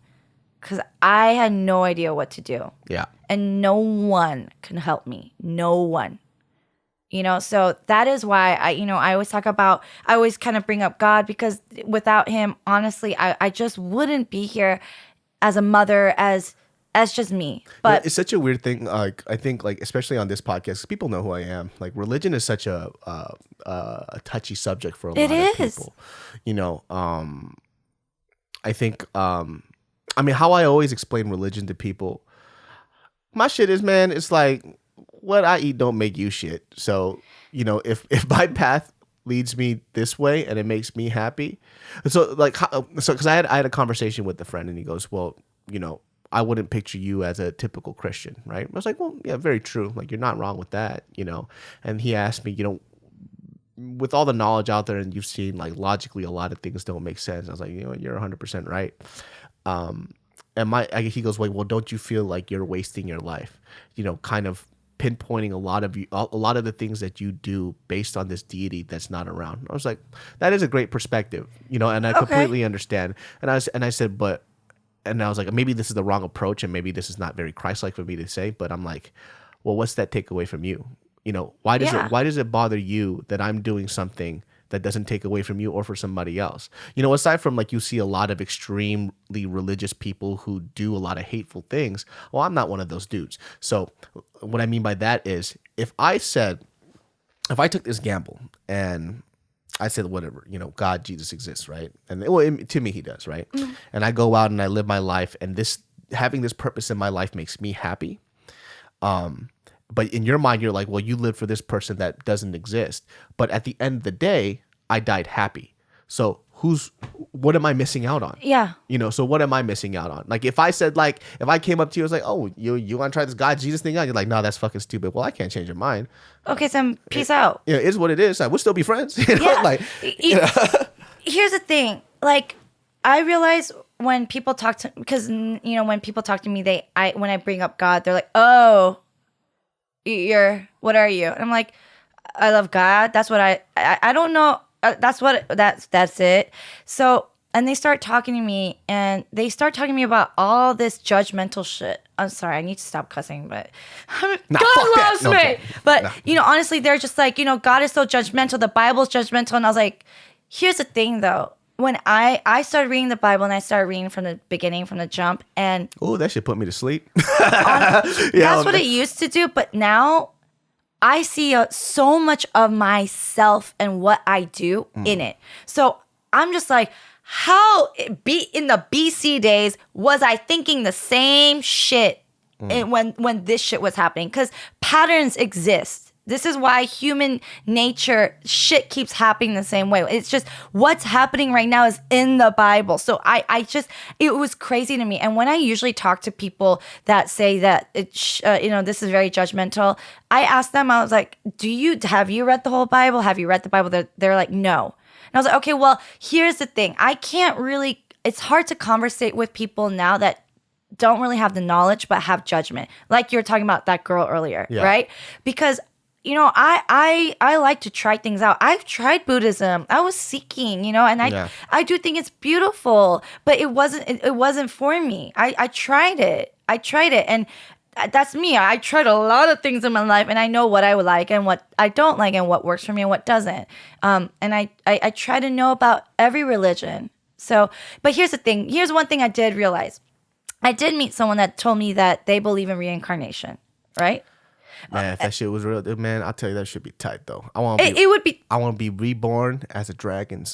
S2: because I had no idea what to do.
S1: Yeah.
S2: And no one can help me. No one. So that is why I always kind of bring up God, because without him, honestly, I just wouldn't be here as a mother, as just me. But
S1: it's such a weird thing. Like, I think, like, especially on this podcast, 'cause people know who I am. Like, religion is such a touchy subject for a lot of people. I think, how I always explain religion to people, my shit is, man, it's like, what I eat don't make you shit. So, if my path leads me this way and it makes me happy. So, like, because I had a conversation with a friend and he goes, well, I wouldn't picture you as a typical Christian, right? I was like, well, yeah, very true. Like, you're not wrong with that, And he asked me, with all the knowledge out there and you've seen, like, logically a lot of things don't make sense. I was like, you're 100% right. And he goes, well, don't you feel like you're wasting your life? Kind of pinpointing a lot of the things that you do based on this deity that's not around. I was like, that is a great perspective, and I completely understand. And I said, and I was like, maybe this is the wrong approach, and maybe this is not very Christ-like for me to say. But I'm like, well, what's that take away from you? Why does it bother you that I'm doing something that doesn't take away from you or for somebody else? Aside from, like, you see a lot of extremely religious people who do a lot of hateful things. Well, I'm not one of those dudes. So what I mean by that is, if I took this gamble and I said, whatever, God, Jesus exists, right? And to me, he does, right? Mm-hmm. And I go out and I live my life, and having this purpose in my life makes me happy. But in your mind, you're like, well, you live for this person that doesn't exist. But at the end of the day, I died happy. So what am I missing out on?
S2: Yeah.
S1: So what am I missing out on? Like, if I said, like, if I came up to you, I was like, oh, you want to try this God Jesus thing out? You're like, no, that's fucking stupid. Well, I can't change your mind.
S2: Okay, so peace out.
S1: It is what it is. We'll still be friends.
S2: Yeah. Here's the thing. Like, I realize when people talk to, because, when people talk to me, when I bring up God, they're like, oh, what are you? And I'm like, I love God. That's what I don't know. That's it. So, and they start talking to me about all this judgmental shit. I'm sorry, I need to stop cussing, but God loves me. Okay. But, honestly, they're just like, God is so judgmental. The Bible's judgmental. And I was like, here's the thing though. When I started reading the Bible and I started reading from the beginning, from the jump, and
S1: that should put me to sleep.
S2: That's what it used to do, but now I see so much of myself and what I do in it. So I'm just like, how in the BC days was I thinking the same shit when this shit was happening? Because patterns exist. This is why human nature shit keeps happening the same way. It's just what's happening right now is in the Bible. So it was crazy to me. And when I usually talk to people that say that this is very judgmental, I ask them, I was like, have you read the whole Bible? Have you read the Bible? They're like, no. And I was like, okay, well, here's the thing. It's hard to conversate with people now that don't really have the knowledge but have judgment. Like you were talking about that girl earlier, right? Because I like to try things out. I've tried Buddhism. I was seeking, and I do think it's beautiful, but it wasn't for me. I tried it. And that's me. I tried a lot of things in my life, and I know what I would like and what I don't like and what works for me and what doesn't. And I try to know about every religion. So, but here's the thing. Here's one thing I did realize. I did meet someone that told me that they believe in reincarnation, right?
S1: Man, if that shit was real, man, I'll tell you that should be tight though. I want to be reborn as a dragon.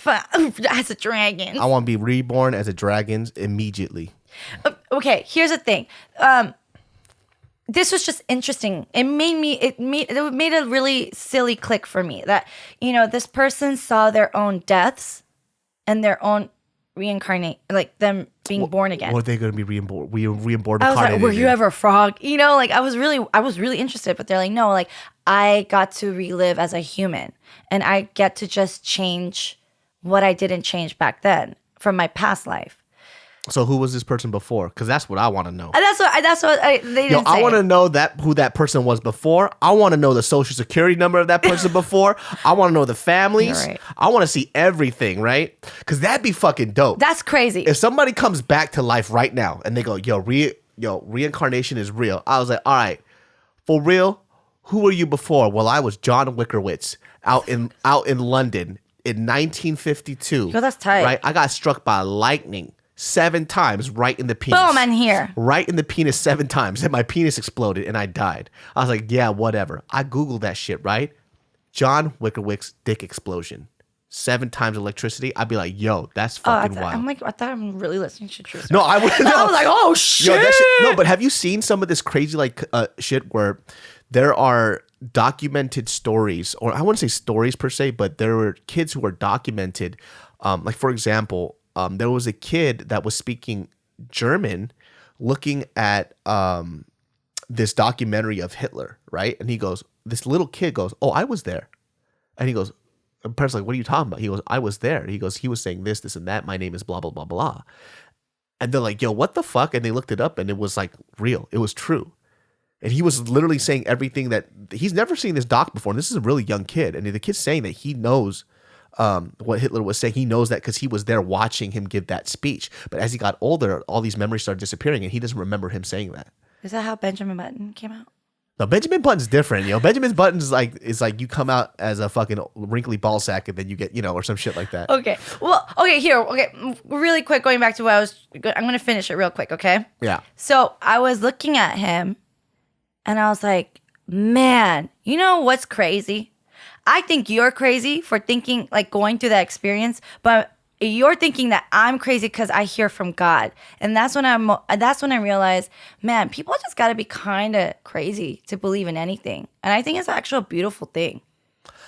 S2: As a dragon.
S1: I want to be reborn as a dragon immediately.
S2: Okay, here's the thing. This was just interesting. It made a really silly click for me that this person saw their own deaths and their own reincarnate, like them being born again.
S1: Or are they going to be reborn?
S2: I was like, were you ever a frog? You know, like I was really interested, but they're like, no, like I got to relive as a human and I get to just change what I didn't change back then from my past life.
S1: So who was this person before? Because that's what I want to know.
S2: And that's what they didn't say.
S1: I want to know who that person was before. I want to know the social security number of that person before. I want to know the families.
S2: Right.
S1: I want to see everything, right? Because that'd be fucking dope.
S2: That's crazy.
S1: If somebody comes back to life right now and they go, reincarnation is real. I was like, all right, for real, who were you before? Well, I was John Wickerwitz out in London in 1952.
S2: Yo, that's tight.
S1: Right? I got struck by lightning 7 times right in the penis.
S2: Boom, I'm here.
S1: Right in the penis 7 times. And my penis exploded and I died. I was like, yeah, whatever. I Googled that shit, right? John Wickerwick's dick explosion. 7 times electricity. I'd be like, yo, that's fucking wild.
S2: I'm like, I thought I'm really listening to truth.
S1: No, I was
S2: like, oh shit.
S1: Yo, no, but have you seen some of this crazy shit where there are documented stories, or I wouldn't say stories per se, but there were kids who were documented. Like for example, there was a kid that was speaking German, looking at this documentary of Hitler, right? And this little kid goes, oh, I was there. And he goes, the person's like, what are you talking about? He goes, I was there. He goes, he was saying this, this, and that. My name is blah, blah, blah, blah. And they're like, yo, what the fuck? And they looked it up and it was like real. It was true. And he was literally saying everything that he's never seen this doc before. And this is a really young kid. And the kid's saying that he knows what Hitler was saying. He knows that because he was there watching him give that speech. But as he got older, all these memories started disappearing and he doesn't remember him saying that.
S2: Is that how Benjamin Button came out?
S1: No, Benjamin Button's different. Benjamin Button's is like you come out as a fucking wrinkly ball sack and then you get, or some shit like that.
S2: Okay. Well, okay, really quick, going back to what I'm going to finish it real quick, okay?
S1: Yeah.
S2: So I was looking at him and I was like, man, you know what's crazy? I think you're crazy for thinking, like going through that experience, but you're thinking that I'm crazy because I hear from God. And that's when I realized, man, people just got to be kind of crazy to believe in anything. And I think it's actually a beautiful thing.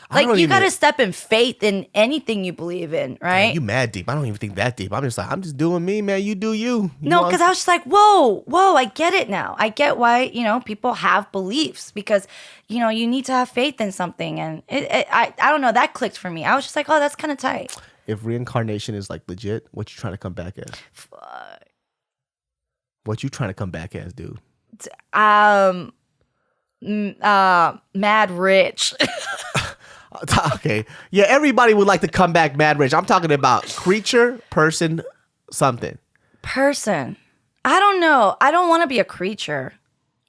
S2: Like, you got to step in faith in anything you believe in, right?
S1: Man, you mad deep. I don't even think that deep. I'm just doing me, man. You do you.
S2: No, because I was just like, whoa, I get it now. I get why, people have beliefs because, you need to have faith in something. And I don't know, that clicked for me. I was just like, oh, that's kind of tight.
S1: If reincarnation is like legit, what you trying to come back as? What you trying to come back as, dude?
S2: Mad rich.
S1: Okay. Yeah, everybody would like to come back mad rich. I'm talking about creature, person, something.
S2: Person. I don't know. I don't want to be a creature.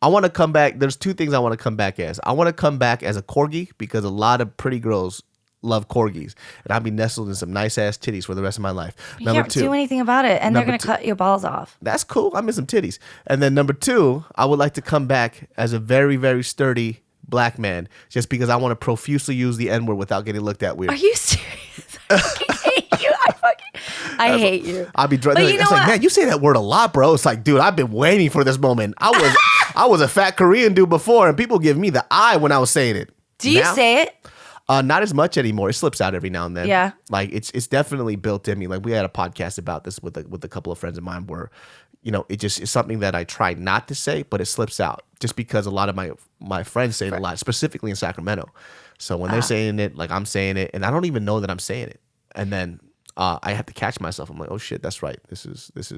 S1: I want to come back. There's 2 things I want to come back as. I want to come back as a corgi because a lot of pretty girls love corgis. And I'll be nestled in some nice ass titties for the rest of my life.
S2: You can't do anything about it. And they're going to cut your balls off.
S1: That's cool. I miss some titties. And then number 2, I would like to come back as a very, very sturdy black man just because I want to profusely use the N-word without getting looked at weird.
S2: Are you serious? I hate you. I hate you.
S1: I'll be drunk. It's like, man, you say that word a lot, bro. It's like, dude, I've been waiting for this moment. I was a fat Korean dude before and people give me the eye when I was saying it.
S2: Do you say it?
S1: Not as much anymore. It slips out every now and then.
S2: Yeah.
S1: Like it's definitely built in me. Like we had a podcast about this with a couple of friends of mine where, it's something that I try not to say, but it slips out just because a lot of my friends say it a lot, specifically in Sacramento. So when they're saying it, like I'm saying it, and I don't even know that I'm saying it. And then I have to catch myself. I'm like, oh shit, that's right. This is, it's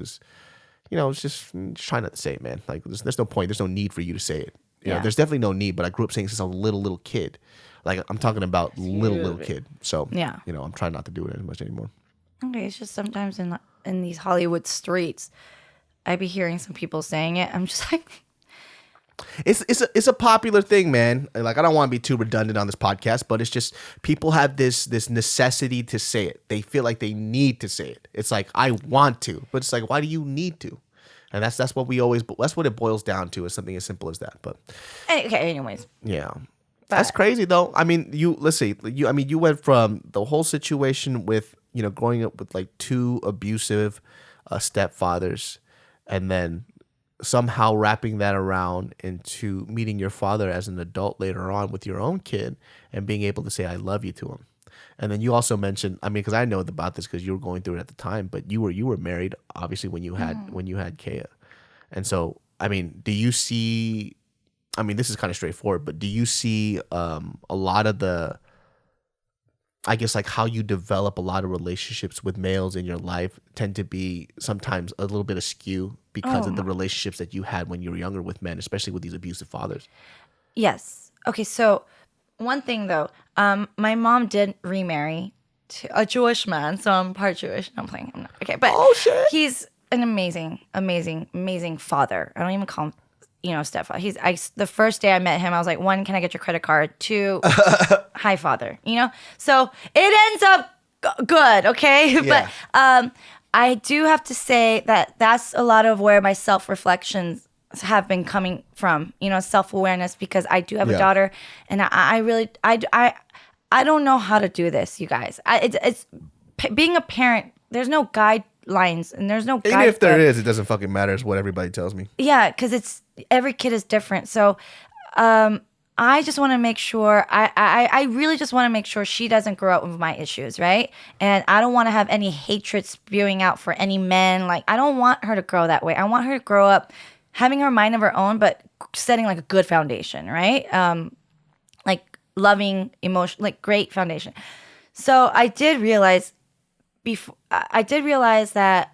S1: just trying not to say it, man. Like there's no point. There's no need for you to say it. There's definitely no need, but I grew up saying it since I was a little kid. Like I'm talking about little kid. So, I'm trying not to do it as much anymore. Okay.
S2: It's just sometimes in these Hollywood streets, I be hearing some people saying it. I'm just like,
S1: it's a popular thing, man. Like I don't want to be too redundant on this podcast, but it's just people have this necessity to say it. They feel like they need to say it. It's like I want to, but it's like why do you need to? And that's what it boils down to. Is something as simple as that. But
S2: okay, anyways,
S1: yeah. That's crazy though. I mean, you went from the whole situation with, growing up with like 2 abusive stepfathers and then somehow wrapping that around into meeting your father as an adult later on with your own kid and being able to say I love you to him. And then you also mentioned, I mean, because I know about this because you were going through it at the time, but you were married obviously when you had Kea, and so I mean, do you see? I mean, this is kind of straightforward, but do you see a lot of the, I guess, like how you develop a lot of relationships with males in your life tend to be sometimes a little bit askew because of the relationships that you had when you were younger with men, especially with these abusive fathers?
S2: Yes. Okay, so one thing though, my mom did remarry to a Jewish man, so I'm part Jewish. No, I'm playing. I'm not. Okay, but he's an amazing, amazing, amazing father. I don't even call him, stepfather. The first day I met him, I was like, 1, can I get your credit card? 2, hi father. So it ends up good. Okay,
S1: Yeah.
S2: but I do have to say that that's a lot of where my self-reflections have been coming from, self-awareness, because I do have a daughter, and I really don't know how to do this, you guys. It's being a parent. There's no guidelines, and there's no
S1: even if there is, it doesn't fucking matter. It's what everybody tells me.
S2: Yeah, because every kid is different. So I just want to make sure, I really just want to make sure she doesn't grow up with my issues, right? And I don't want to have any hatred spewing out for any men. Like, I don't want her to grow that way. I want her to grow up having her mind of her own, but setting like a good foundation, right? Like loving, emotion, like great foundation. So I did realize that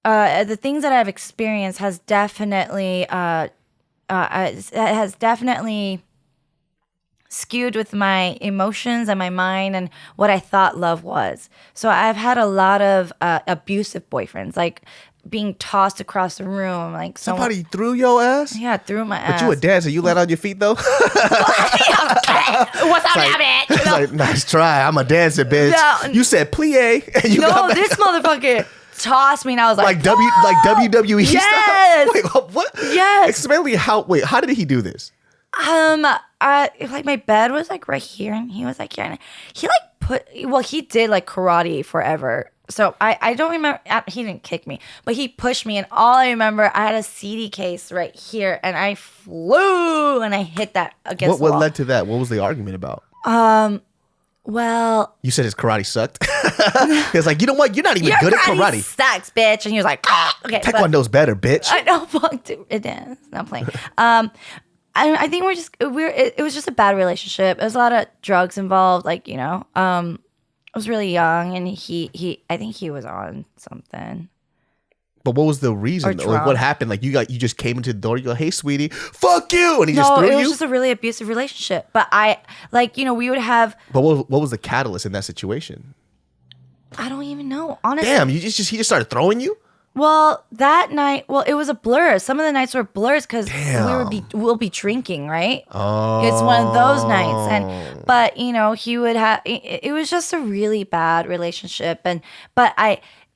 S2: the things that I've experienced has definitely skewed with my emotions and my mind and what I thought love was. So I've had a lot of abusive boyfriends, like being tossed across the room, like
S1: somebody threw your ass.
S2: Yeah, threw my ass.
S1: But you a dancer, you land on your feet though.
S2: What's up, bitch?
S1: It's like, nice try. I'm a dancer, bitch. No, you said plie, and you got
S2: this motherfucker tossed me, and I was like
S1: WWE
S2: yes!
S1: stuff. Wait, what?
S2: Yes.
S1: Explain me how did he do this?
S2: Like my bed was like right here, and he was like here, and he did like karate forever. So I don't remember, he didn't kick me, but he pushed me, and all I remember, I had a CD case right here, and I flew, and I hit that against the wall.
S1: What led to that? What was the argument about?
S2: Well,
S1: you said his karate sucked. He was like, you know what? You're not even good at karate.
S2: Sucks, bitch. And he was like, okay.
S1: Taekwondo's better, bitch.
S2: I know, fuck, dude. It is. I'm playing. I think it was just a bad relationship. There was a lot of drugs involved. Like, I was really young, and I think he was on something.
S1: But what was the reason? Like, what happened? Like, you just came into the door. You go, "Hey, sweetie, fuck you," and he just threw you.
S2: No, it was just a really abusive relationship. But we would have.
S1: But what was the catalyst in that situation?
S2: I don't even know, honestly.
S1: Damn, he just started throwing you.
S2: Well, that night, it was a blur. Some of the nights were blurs because we'll be drinking, right?
S1: Oh,
S2: it's one of those nights, but he would have. It was just a really bad relationship,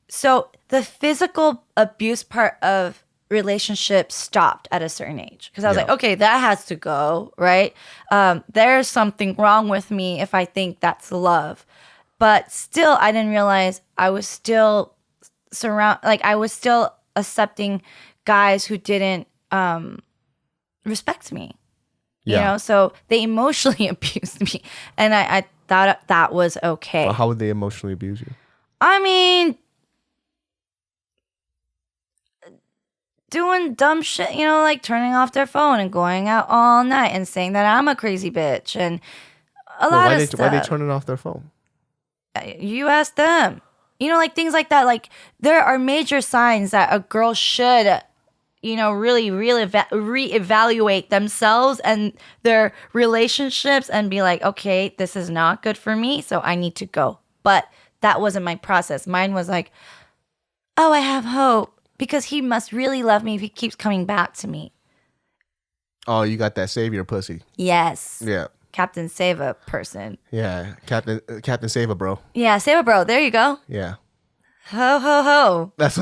S2: so the physical abuse part of relationship stopped at a certain age because I was like, okay, that has to go, right? There's something wrong with me if I think that's love, but still, I didn't realize I was still. I was still accepting guys who didn't respect me. So they emotionally abused me, and I thought that was okay.
S1: Well, how would they emotionally abuse you?
S2: I mean, doing dumb shit, like turning off their phone and going out all night and saying that I'm a crazy bitch and a lot of stuff.
S1: Why are they turning off their phone?
S2: You ask them. Like things like that. Like there are major signs that a girl should, really reevaluate themselves and their relationships and be like, okay, this is not good for me, so I need to go. But that wasn't my process. Mine was like, oh, I have hope because he must really love me if he keeps coming back to me.
S1: Oh, you got that savior pussy.
S2: Yes.
S1: Yeah.
S2: Captain Save-A person.
S1: Yeah, Captain Save-A bro.
S2: Yeah, Save-A bro. There you go.
S1: Yeah.
S2: Ho ho ho.
S1: That's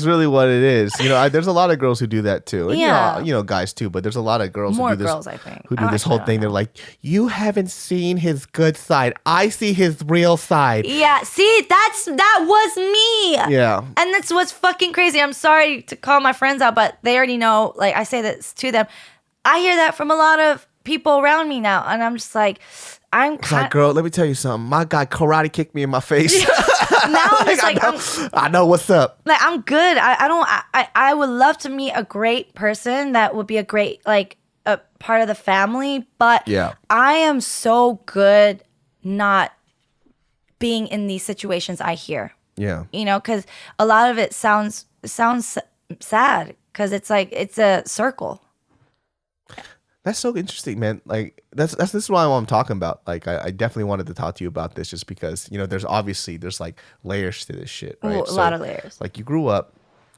S1: really what it is. There's a lot of girls who do that too. And
S2: yeah.
S1: Guys too, but there's a lot of girls
S2: More
S1: who do this.
S2: Girls, I think.
S1: Who do this whole thing. They're like, you haven't seen his good side. I see his real side.
S2: Yeah, see, that was me.
S1: Yeah.
S2: And that's what's fucking crazy. I'm sorry to call my friends out, but they already know, like I say this to them. I hear that from a lot of people around me now, and I'm just like,
S1: It's like, girl, let me tell you something. My guy karate kicked me in my face.
S2: now I'm just like,
S1: I know what's up.
S2: Like, I'm good. I would love to meet a great person that would be a great, like, a part of the family, but I am so good not being in these situations I hear.
S1: Yeah.
S2: You know, because a lot of it sounds sad, because it's like, it's a circle.
S1: That's so interesting, man. Like this is what I'm talking about. Like I definitely wanted to talk to you about this just because, you know, there's like layers to this shit, right?
S2: Ooh, a lot of layers.
S1: Like you grew up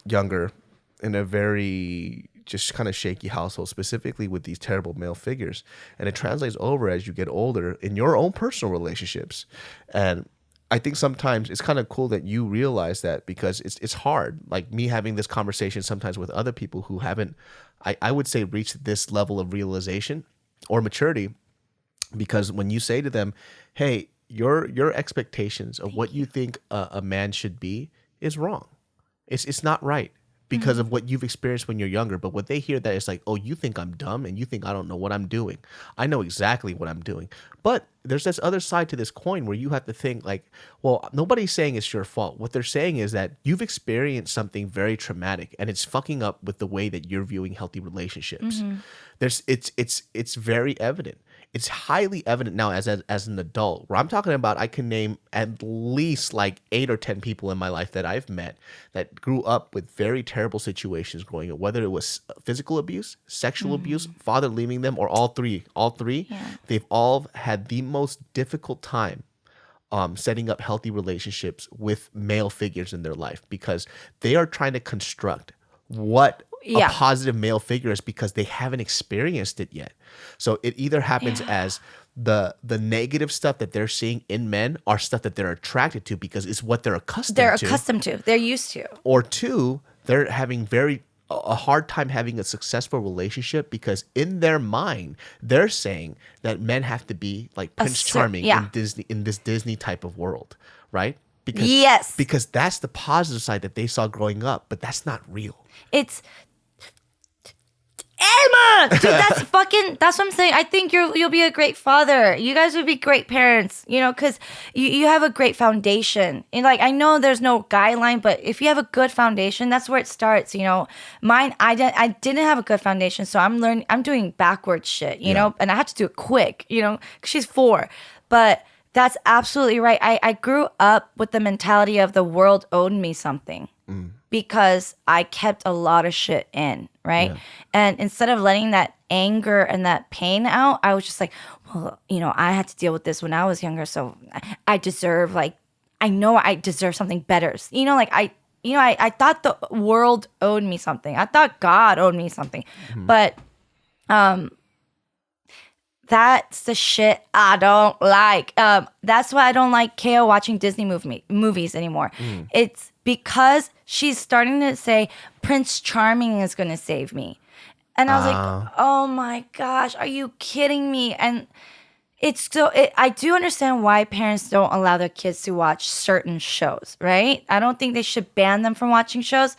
S1: younger in a very just kind of shaky household, specifically with these terrible male figures. And it translates over as you get older in your own personal relationships. And I think sometimes it's kind of cool that you realize that, because it's hard. Like me having this conversation sometimes with other people who haven't, I would say, reached this level of realization or maturity, because when you say to them, hey, your expectations of what you think a man should be is wrong. It's not right because of what you've experienced when you're younger. But what they hear that it's like, oh, you think I'm dumb and you think I don't know what I'm doing. I know exactly what I'm doing. But there's this other side to this coin where you have to think like, well, nobody's saying it's your fault. What they're saying is that you've experienced something very traumatic and it's fucking up with the way that you're viewing healthy relationships. It's very evident. It's highly evident now as an adult, where I'm talking about, I can name at least like 8 or 10 people in my life that I've met that grew up with very terrible situations growing up, whether it was physical abuse, sexual abuse, father leaving them, or all three. They've all had the most difficult time setting up healthy relationships with male figures in their life, because they are trying to construct what a positive male figure is, because they haven't experienced it yet. So it either happens as the negative stuff that they're seeing in men are stuff that they're attracted to because it's what they're accustomed to.
S2: They're used to.
S1: Or two, they're having a hard time having a successful relationship because in their mind they're saying that men have to be like Prince Charming in this Disney type of world, right? Because that's the positive side that they saw growing up, but that's not real.
S2: It's Emma, dude. That's what I'm saying. I think you'll be a great father. You guys would be great parents, you know, because you have a great foundation. And like, I know there's no guideline, but if you have a good foundation, that's where it starts. You know, mine, I didn't have a good foundation, so I'm doing backwards shit, you know, and I have to do it quick, you know, 'cause she's 4, but. That's absolutely right. I grew up with the mentality of the world owed me something because I kept a lot of shit in, right? Yeah. And instead of letting that anger and that pain out, I was just like, well, you know, I had to deal with this when I was younger, so I deserve, like, I know I deserve something better. You know, like I thought the world owed me something. I thought God owed me something. But that's the shit I don't like. That's why I don't like Keo watching Disney movies anymore. It's because she's starting to say Prince Charming is going to save me. And I was like, oh my gosh, are you kidding me? And I do understand why parents don't allow their kids to watch certain shows, right? I don't think they should ban them from watching shows.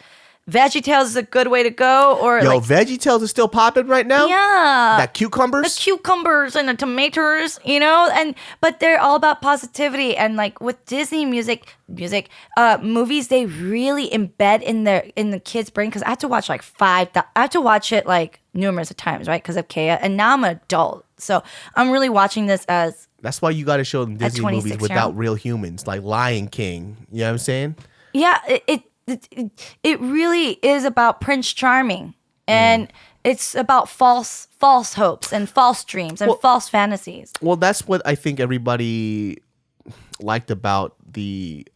S2: VeggieTales is a good way to go. Or
S1: VeggieTales is still popping right now?
S2: Yeah.
S1: The cucumbers
S2: and the tomatoes, you know? But they're all about positivity. And like with Disney movies, they really embed in the kids' brain. Because I had to watch it like numerous of times, right? Because of Kea. And now I'm an adult. So I'm really watching this as...
S1: That's why you got to show them Disney movies without real humans, like Lion King. You know what I'm saying?
S2: Yeah, it really is about Prince Charming, and it's about false hopes and false dreams and false fantasies.
S1: Well, that's what I think everybody liked about the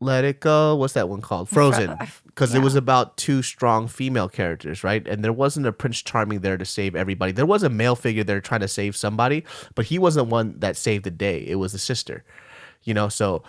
S1: Let It Go. What's that one called? Frozen. Because it was about 2 strong female characters, right? And there wasn't a Prince Charming there to save everybody. There was a male figure there trying to save somebody, but he wasn't one that saved the day. It was the sister, you know? So,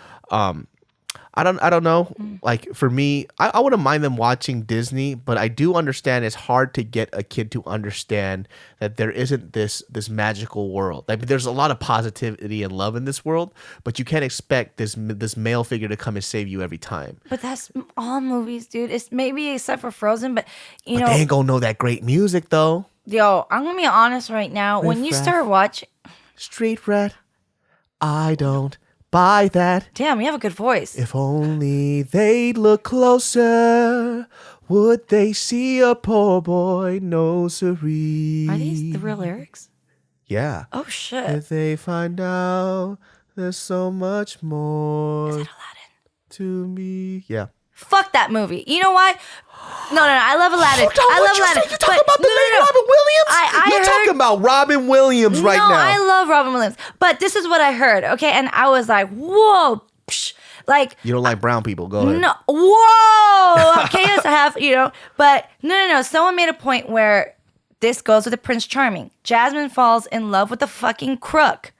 S1: I don't know. Like for me, I wouldn't mind them watching Disney, but I do understand it's hard to get a kid to understand that there isn't this magical world. I mean, there's a lot of positivity and love in this world, but you can't expect this male figure to come and save you every time.
S2: But that's all movies, dude. It's maybe except for Frozen, but you know,
S1: they ain't gonna know that great music though.
S2: Yo, I'm gonna be honest right now. When you start watching,
S1: Street rat, I don't buy that.
S2: damn, you have a good voice.
S1: If only they'd look closer, would they see a poor boy? No siree.
S2: Are these the real lyrics?
S1: Yeah.
S2: Oh shit!
S1: If they find out there's so much more
S2: Is that Aladdin?
S1: to me. Yeah.
S2: Fuck that movie. You know why? No. I love Aladdin. I love Aladdin.
S1: You talking about the late Robin Williams? You're talking about Robin Williams right now.
S2: No, I love Robin Williams. But this is what I heard, okay? And I was like, whoa. Psh. Like,
S1: you don't like brown people. Go ahead.
S2: No. Whoa. Okay, yes, I have, But no. Someone made a point where this goes with the Prince Charming. Jasmine falls in love with the fucking crook.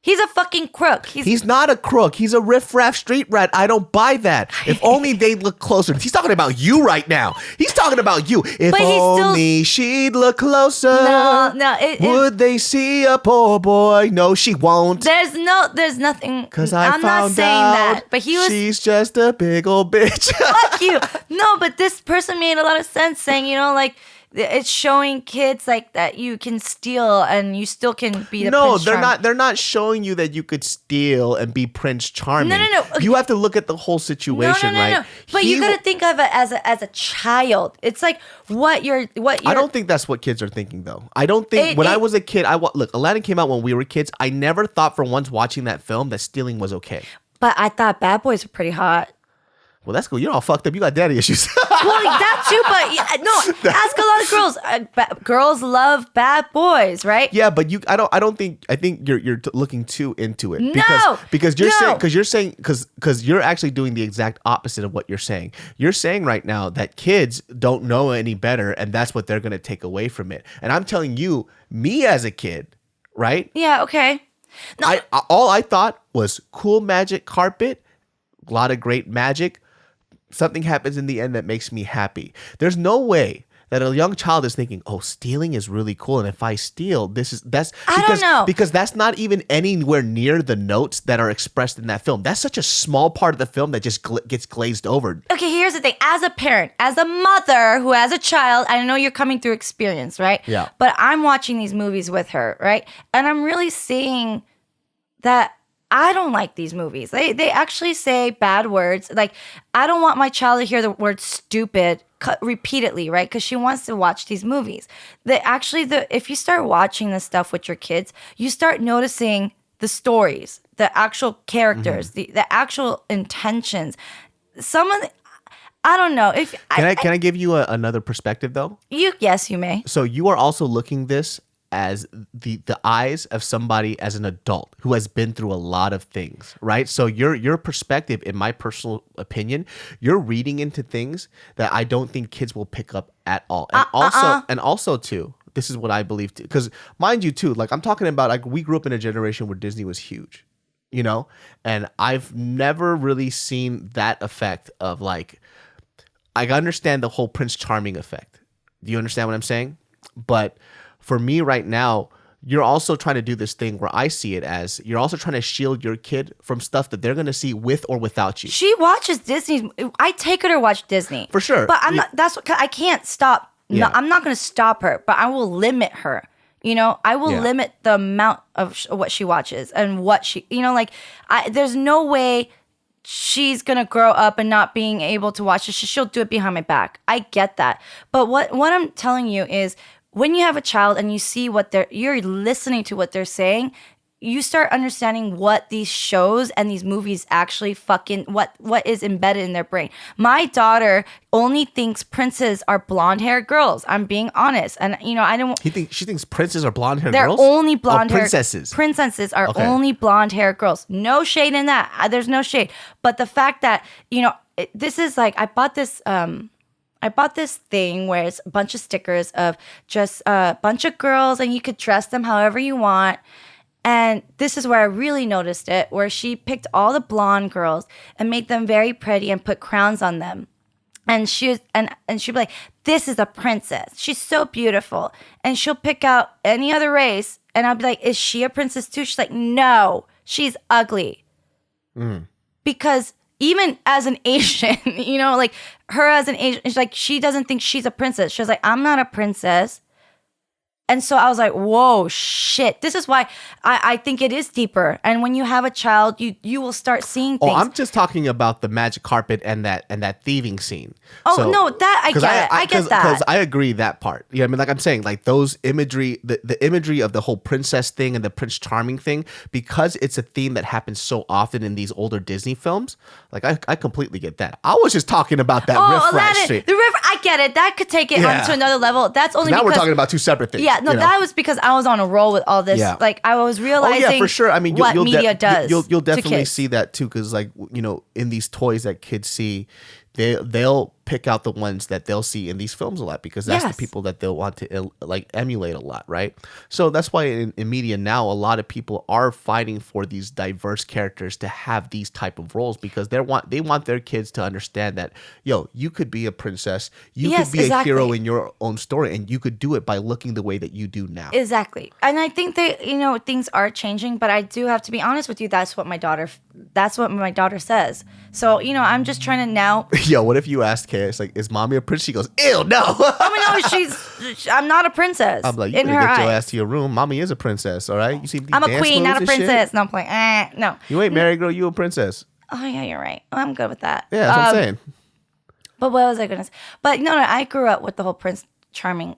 S2: He's a fucking crook.
S1: He's not a crook. He's a riff-raff street rat. I don't buy that. If only they'd look closer. He's talking about you right now. He's talking about you. If only she'd look closer.
S2: No.
S1: Would they see a poor boy? No, she won't.
S2: There's nothing.
S1: Because
S2: I'm not saying that. But
S1: she's just a big old bitch.
S2: Fuck you. No, but this person made a lot of sense saying, it's showing kids like that you can steal and you still can be the Prince Charming.
S1: They're not showing you that you could steal and be Prince Charming.
S2: No. Okay.
S1: You have to look at the whole situation, right?
S2: No. But you gotta think of it as a child. It's like what you're.
S1: I don't think that's what kids are thinking, though. I don't think I was a kid. Look, Aladdin came out when we were kids. I never thought for once watching that film that stealing was okay.
S2: But I thought bad boys were pretty hot.
S1: Well, that's cool. You're all fucked up. You got daddy issues.
S2: Well, that too, but no. Ask a lot of girls. Girls love bad boys, right?
S1: Yeah, but I think you're looking too into it. Because you're actually doing the exact opposite of what you're saying. You're saying right now that kids don't know any better, and that's what they're gonna take away from it. And I'm telling you, me as a kid, right?
S2: Yeah. Okay.
S1: No. All I thought was cool magic carpet, a lot of great magic. Something happens in the end that makes me happy. There's no way that a young child is thinking, "Oh, stealing is really cool, and if I steal,
S2: I don't know.
S1: Because that's not even anywhere near the notes that are expressed in that film. That's such a small part of the film that just gets glazed over.
S2: Okay, here's the thing. As a parent, as a mother who has a child, I know you're coming through experience, right?
S1: Yeah.
S2: But I'm watching these movies with her, right? And I'm really seeing that I don't like these movies. They actually say bad words. Like, I don't want my child to hear the word stupid repeatedly, right? Because she wants to watch these movies. If you start watching this stuff with your kids, you start noticing the stories, the actual characters, the actual intentions. I don't know.
S1: Can I give you another perspective though?
S2: Yes, you may.
S1: So you are also looking this as the eyes of somebody as an adult who has been through a lot of things, right? So your perspective, in my personal opinion, you're reading into things that I don't think kids will pick up at all. And also too, this is what I believe too, because mind you too, like I'm talking about, like we grew up in a generation where Disney was huge, and I've never really seen that effect of like, I understand the whole Prince Charming effect. Do you understand what I'm saying? But for me right now, you're also trying to do this thing where I see it as you're also trying to shield your kid from stuff that they're going to see with or without you.
S2: She watches Disney. I take her to watch Disney.
S1: For sure.
S2: But I can't stop.
S1: Yeah.
S2: No, I'm not going to stop her, but I will limit her. I will limit the amount of what she watches and what she, there's no way she's going to grow up and not being able to watch it. She'll do it behind my back. I get that. But what I'm telling you is, when you have a child and you see you're listening to what they're saying, you start understanding what these shows and these movies actually what is embedded in their brain. My daughter only thinks princes are blonde-haired girls. I'm being honest. And, I don't...
S1: She thinks princes are blonde-haired girls?
S2: They're only blonde-haired...
S1: princesses.
S2: Princesses are only blonde-haired girls. No shade in that. There's no shade. But the fact that, this is like, I bought this thing where it's a bunch of stickers of just a bunch of girls and you could dress them however you want. And this is where I really noticed it, where she picked all the blonde girls and made them very pretty and put crowns on them. And she'd be like, this is a princess. She's so beautiful. And she'll pick out any other race. And I'll be like, is she a princess too? She's like, no, she's ugly. Because even as an Asian, like her as an Asian, it's like she doesn't think she's a princess. She's like, I'm not a princess. And so I was like, whoa, shit. This is why I think it is deeper. And when you have a child, you will start seeing things.
S1: Oh, I'm just talking about the magic carpet and that thieving scene.
S2: Oh, no, that I get it. I get that.
S1: Because I agree that part. You know what I mean? Like I'm saying, like those imagery, the imagery of the whole princess thing and the Prince Charming thing, because it's a theme that happens so often in these older Disney films, like I completely get that. I was just talking about that riff shit.
S2: The riff, I get it. That could take it onto another level. That's only
S1: now we're talking about two separate things.
S2: Yeah, no, that was because I was on a roll with all this.
S1: Yeah.
S2: Like I was realizing.
S1: Oh yeah, for sure. I mean,
S2: what media does.
S1: You'll definitely see that too, because like in these toys that kids see, they'll pick out the ones that they'll see in these films a lot, because that's the people that they'll want to like emulate a lot, right? So that's why in media now, a lot of people are fighting for these diverse characters to have these type of roles, because they want their kids to understand that, you could be a princess, you could be a hero in your own story, and you could do it by looking the way that you do now.
S2: Exactly. And I think that things are changing, but I do have to be honest with you. That's what my daughter says. So I'm just trying to now.
S1: Yo, what if you asked Kay, it's like, is mommy a princess? She goes, ew, no.
S2: I'm not a princess.
S1: I'm like, you better get your ass to your room. Mommy is a princess, all right? You see,
S2: I'm a queen, not a princess. Shit? No, I'm playing. No.
S1: You ain't married, girl. You a princess.
S2: Oh yeah, you're right. I'm good with that.
S1: Yeah, that's what I'm saying.
S2: But what was I gonna say? But no, I grew up with the whole Prince Charming,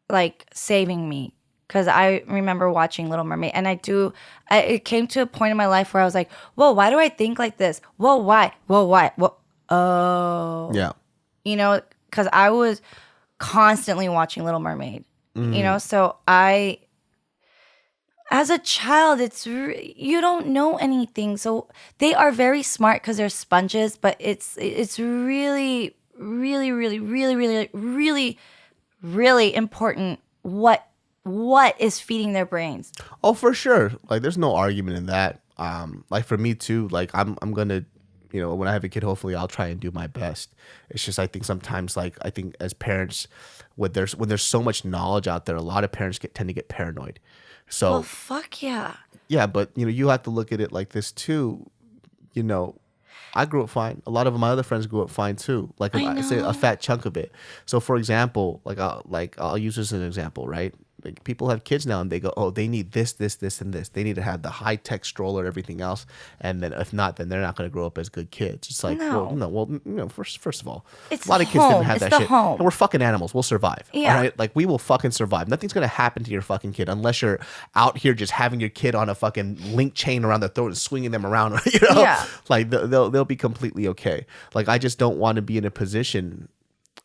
S2: like saving me, because I remember watching Little Mermaid, and it came to a point in my life where I was like, whoa, why do I think like this? Whoa, why? Whoa, why? Whoa. Oh.
S1: Yeah.
S2: Because I was constantly watching Little Mermaid, so as a child, you don't know anything. So they are very smart because they're sponges, but it's really, really, really, really, really, really, really important what is feeding their brains.
S1: Oh, for sure. Like, there's no argument in that. Like for me too, like I'm gonna, when I have a kid, hopefully I'll try and do my best. It's just, I think sometimes, like, I think as parents, when there's so much knowledge out there, a lot of parents tend to get paranoid. So,
S2: well, fuck yeah.
S1: Yeah, but you have to look at it like this too. I grew up fine. A lot of my other friends grew up fine too. Like I say, a fat chunk of it. So, for example, I'll use this as an example, right? Like, people have kids now and they go, oh, they need this, this, this, and this. They need to have the high tech stroller, everything else, and then if not, then they're not going to grow up as good kids. It's like, first of all, a lot of kids didn't have that shit. And we're fucking animals. We'll survive. Yeah. All right, like we will fucking survive. Nothing's going to happen to your fucking kid unless you're out here just having your kid on a fucking link chain around their throat and swinging them around.
S2: Yeah.
S1: Like they'll be completely okay. Like, I just don't want to be in a position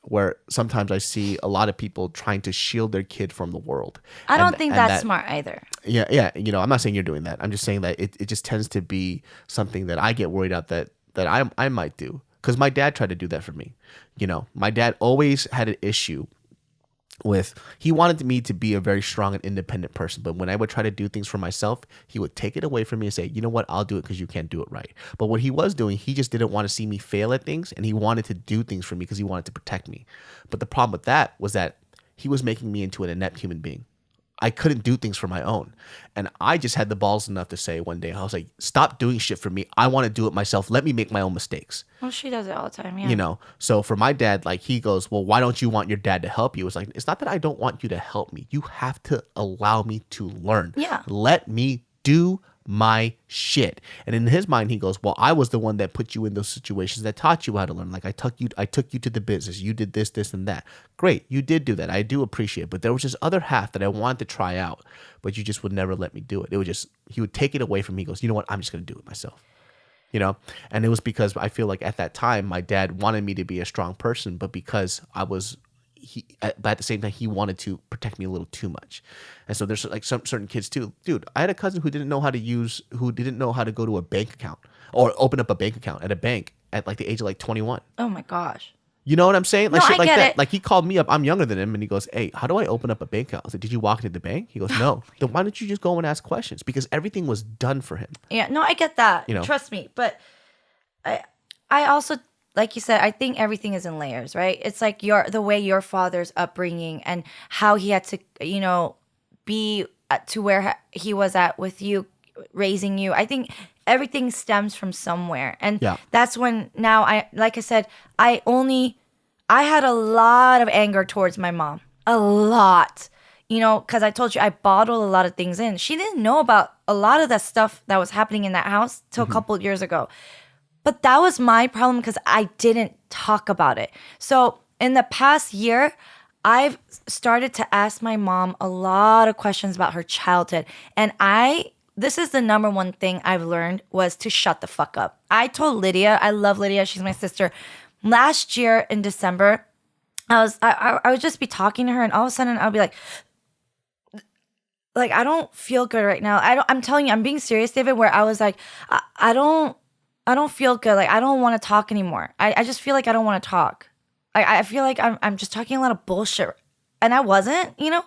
S1: where sometimes I see a lot of people trying to shield their kid from the world.
S2: I don't think that's smart either.
S1: Yeah. I'm not saying you're doing that. I'm just saying that it just tends to be something that I get worried out that I might do. Because my dad tried to do that for me. My dad always had an issue with, he wanted me to be a very strong and independent person, but when I would try to do things for myself, he would take it away from me and say, you know what, I'll do it because you can't do it right. But what he was doing, he just didn't want to see me fail at things, and he wanted to do things for me because he wanted to protect me. But the problem with that was that he was making me into an inept human being. I couldn't do things for my own. And I just had the balls enough to say one day, I was like, stop doing shit for me. I want to do it myself. Let me make my own mistakes.
S2: Well, she does it all the time, yeah.
S1: So for my dad, like, he goes, well, why don't you want your dad to help you? It's like, it's not that I don't want you to help me. You have to allow me to learn.
S2: Yeah.
S1: Let me do my shit. And in his mind, he goes, well, I was the one that put you in those situations, that taught you how to learn. Like, I took you to the business. You did this, and that. Great. You did do that. I do appreciate it. But there was this other half that I wanted to try out, but you just would never let me do it. It would just, he would take it away from me. He goes, you know what? I'm just going to do it myself. And it was because I feel like at that time, my dad wanted me to be a strong person, but because but at the same time, he wanted to protect me a little too much. And so there's like some certain kids too. Dude, I had a cousin who didn't know how to go to a bank account or open up a bank account at a bank at like the age of like 21.
S2: Oh my gosh.
S1: You know what I'm saying? Like,
S2: no,
S1: shit like
S2: I get
S1: that.
S2: it.
S1: Like, he called me up. I'm younger than him, and he goes, hey, how do I open up a bank account? I was like, did you walk into the bank? He goes, no. Then why don't you just go and ask questions? Because everything was done for him.
S2: Yeah, no, I get that. Trust me. But I also, like you said, I think everything is in layers, right? It's like the way your father's upbringing and how he had to, be to where he was at with you, raising you. I think everything stems from somewhere. And that's when now like I said, I had a lot of anger towards my mom. A lot. because I told you I bottled a lot of things in. She didn't know about a lot of that stuff that was happening in that house till a couple of years ago. But that was my problem because I didn't talk about it. So in the past year, I've started to ask my mom a lot of questions about her childhood. And this is the number one thing I've learned was to shut the fuck up. I told Lydia, I love Lydia, she's my sister. Last year in December, I would just be talking to her and all of a sudden I'll be like, I don't feel good right now. I'm telling you, I'm being serious, David, where I was like, I don't feel good. Like, I don't want to talk anymore. I just feel like I don't want to talk. I feel like I'm just talking a lot of bullshit. And I wasn't, And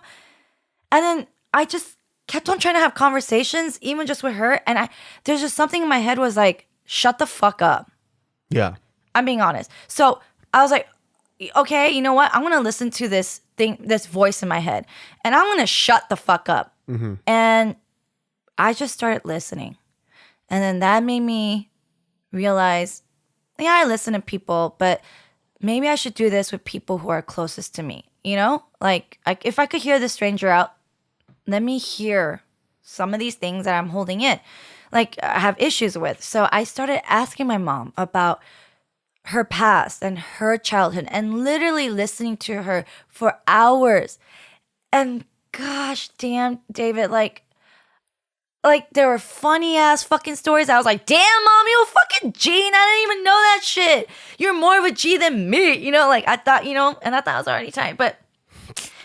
S2: then I just kept on trying to have conversations, even just with her. And there's just something in my head was like, shut the fuck up.
S1: Yeah.
S2: I'm being honest. So I was like, okay, you know what? I'm going to listen to this voice in my head. And I'm going to shut the fuck up. Mm-hmm. And I just started listening. And then that made me realize, I listen to people, but maybe I should do this with people who are closest to me, Like if I could hear the stranger out, let me hear some of these things that I'm holding in, like I have issues with. So I started asking my mom about her past and her childhood and literally listening to her for hours. And gosh damn, David, like there were funny ass fucking stories. I was like, damn, mom, you a fucking G. And I didn't even know that shit. You're more of a G than me. I thought, and I thought I was already tight. But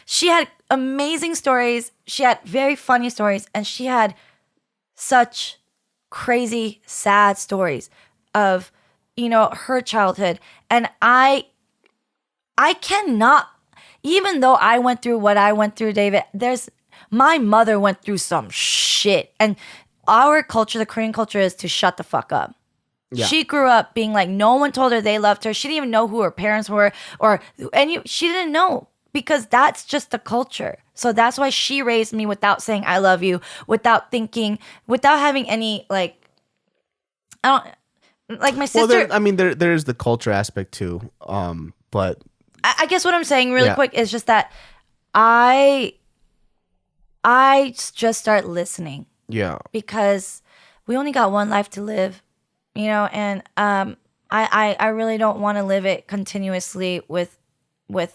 S2: she had amazing stories. She had very funny stories. And she had such crazy, sad stories of, her childhood. And I cannot, even though I went through what I went through, David, my mother went through some shit. And our culture, the Korean culture, is to shut the fuck up. Yeah. She grew up being like, no one told her they loved her. She didn't even know who her parents were, she didn't know because that's just the culture. So that's why she raised me without saying I love you, without thinking, without having any my sister.
S1: Well, there's the culture aspect too. But
S2: I guess what I'm saying really quick is just that I just start listening.
S1: Yeah.
S2: Because we only got one life to live, and I really don't want to live it continuously with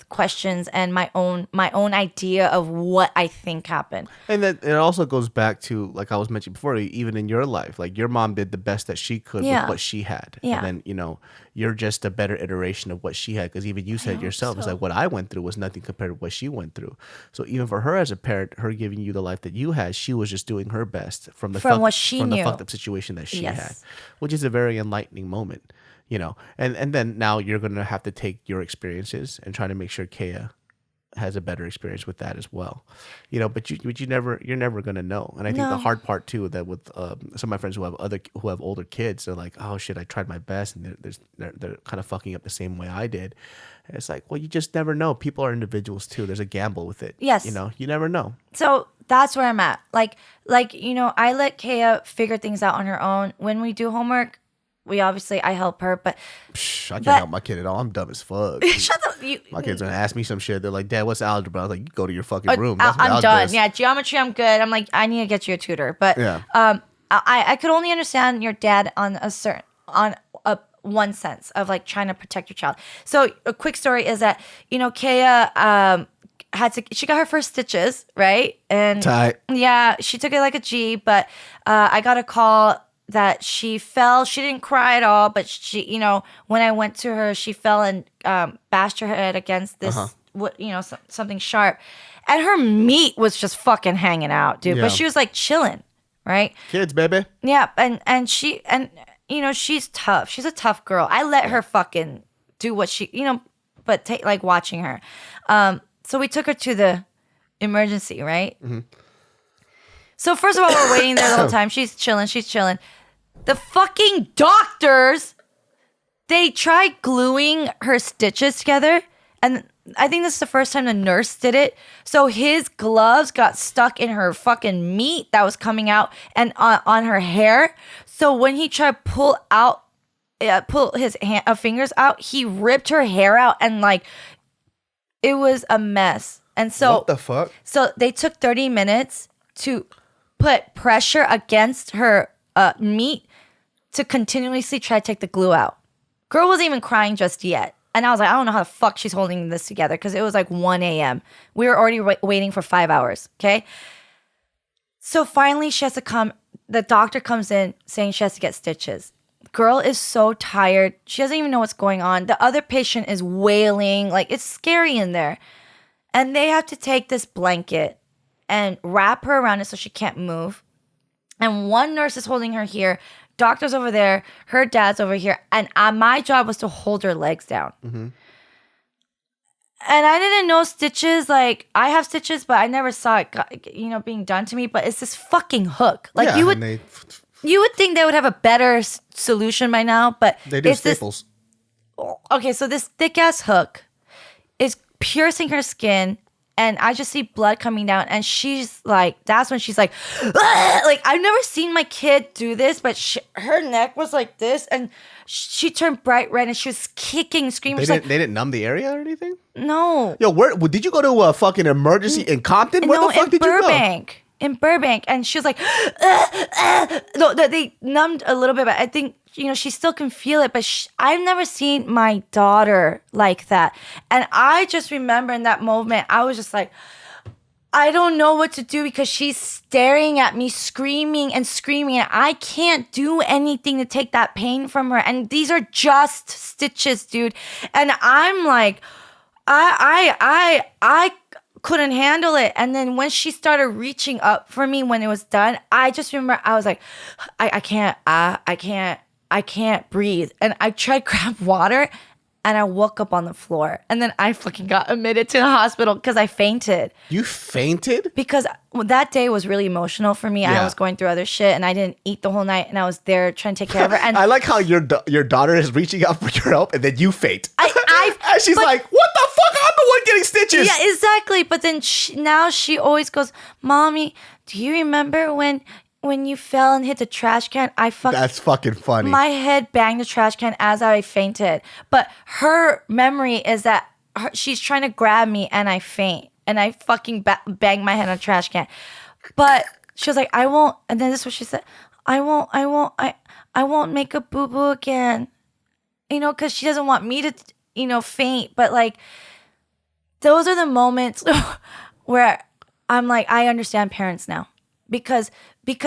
S2: questions and my own idea of what I think happened.
S1: And that it also goes back to, like I was mentioning before, even in your life, like your mom did the best that she could with what she had.
S2: Yeah.
S1: And then, you're just a better iteration of what she had. Because even you said yourself, it's like what I went through was nothing compared to what she went through. So even for her as a parent, her giving you the life that you had, she was just doing her best from the fucked up situation that she had, which is a very enlightening moment. And then now you're going to have to take your experiences and try to make sure Kea has a better experience with that as well. But you're never going to know. And I think the hard part too, that with some of my friends who have older kids, they're like, oh shit, I tried my best. And they're kind of fucking up the same way I did. And it's like, well, you just never know. People are individuals too. There's a gamble with it.
S2: Yes.
S1: You never know.
S2: So that's where I'm at. I let Kea figure things out on her own. When we do homework, I help her, but
S1: I can't help my kid at all. I'm dumb as fuck.
S2: Shut up.
S1: My kids gonna ask me some shit. They're like, Dad, what's algebra? I was like, you go to your fucking room. That's
S2: I'm done. Yeah, geometry, I'm good. I'm like, I need to get you a tutor. But I could only understand your dad on one sense of like trying to protect your child. So a quick story is that Kea she got her first stitches, right? And
S1: tight.
S2: Yeah, she took it like a G, but I got a call that she fell. She didn't cry at all, but she, when I went to her, she fell and bashed her head against this, something sharp. And her meat was just fucking hanging out, dude. Yeah. But she was like chilling, right?
S1: Kids, baby.
S2: Yeah, and she's tough. She's a tough girl. I let her fucking do what she, but like watching her. So we took her to the emergency, right? Mm-hmm. So first of all, we're waiting there the whole time. She's chilling. The fucking doctors, they tried gluing her stitches together. And I think this is the first time the nurse did it. So his gloves got stuck in her fucking meat that was coming out and on her hair. So when he tried to pull his fingers out, he ripped her hair out and like, it was a mess. And so
S1: what the fuck?
S2: So they took 30 minutes to put pressure against her meat to continuously try to take the glue out. Girl wasn't even crying just yet. And I was like, I don't know how the fuck she's holding this together because it was like 1 a.m. We were already waiting for 5 hours, okay? So finally she has to come. The doctor comes in saying she has to get stitches. Girl is so tired. She doesn't even know what's going on. The other patient is wailing. Like, it's scary in there. And they have to take this blanket and wrap her around it so she can't move. And one nurse is holding her here. Doctor's over there. Her dad's over here. And my job was to hold her legs down. Mm-hmm. And I didn't know stitches. Like, I have stitches, but I never saw it, being done to me. But it's this fucking hook. Like,
S1: yeah,
S2: you would think they would have a better solution by now, but
S1: they do staples.
S2: Okay, so this thick ass hook is piercing her skin, and I just see blood coming down, and she's like, that's when she's like, "Ugh!" Like, I've never seen my kid do this, but her neck was like this, and she turned bright red, and she was kicking, screaming.
S1: They didn't numb the area or anything?
S2: No.
S1: Yo, where did you go to a fucking emergency in Compton? Where the fuck did
S2: Burbank.
S1: you go?
S2: In Burbank, and she was like, no, they numbed a little bit, but I think she still can feel it. But I've never seen my daughter like that, and I just remember in that moment, I was just like, I don't know what to do because she's staring at me, screaming and screaming, and I can't do anything to take that pain from her. And these are just stitches, dude. And I'm like, I couldn't handle it. And then when she started reaching up for me when it was done, I just remember I was like, I can't breathe. And I tried to grab water and I woke up on the floor. And then I fucking got admitted to the hospital because I fainted.
S1: You fainted?
S2: Because that day was really emotional for me. Yeah. I was going through other shit and I didn't eat the whole night and I was there trying to take care of her. And
S1: I like how your daughter is reaching out for your help and then you faint. And she's
S2: like,
S1: what the fuck? I'm the one getting stitches.
S2: Yeah, exactly. But then now she always goes, Mommy, do you remember when you fell and hit the trash can?
S1: That's fucking funny.
S2: My head banged the trash can as I fainted. But her memory is that she's trying to grab me and I faint. And I fucking bang my head on a trash can. But she was like, I won't. And then this is what she said. I won't make a boo-boo again. Because she doesn't want me to, faint. But like, those are the moments where I'm like, I understand parents now. Because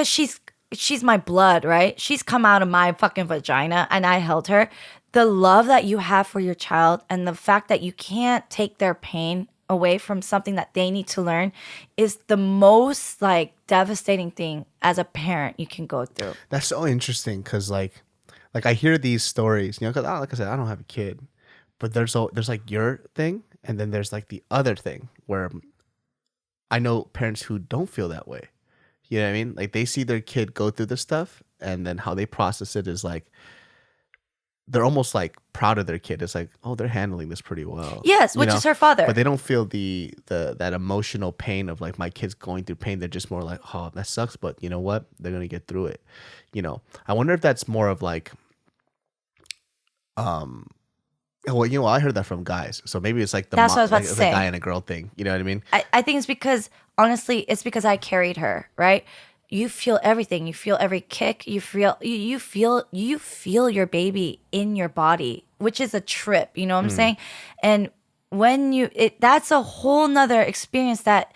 S2: she's my blood, right? She's come out of my fucking vagina and I held her. The love that you have for your child and the fact that you can't take their pain away from something that they need to learn is the most like devastating thing as a parent you can go through.
S1: That's so interesting because like I hear these stories, because like I said, I don't have a kid, but there's like your thing and then there's like the other thing where I know parents who don't feel that way. You know what I mean? Like they see their kid go through this stuff and then how they process it is like they're almost like proud of their kid. It's like, oh, they're handling this pretty well.
S2: Yes, which is her father.
S1: But they don't feel that emotional pain of like my kid's going through pain. They're just more like, oh, that sucks, but you know what? They're gonna get through it. I wonder if that's more of like well, I heard that from guys. So maybe it's like
S2: that's what I was about to say.
S1: The guy and a girl thing. You know what I mean?
S2: I think it's because, honestly, it's because I carried her, right? You feel everything. You feel every kick. You feel your baby in your body, which is a trip. You know what I'm saying? And when that's a whole nother experience that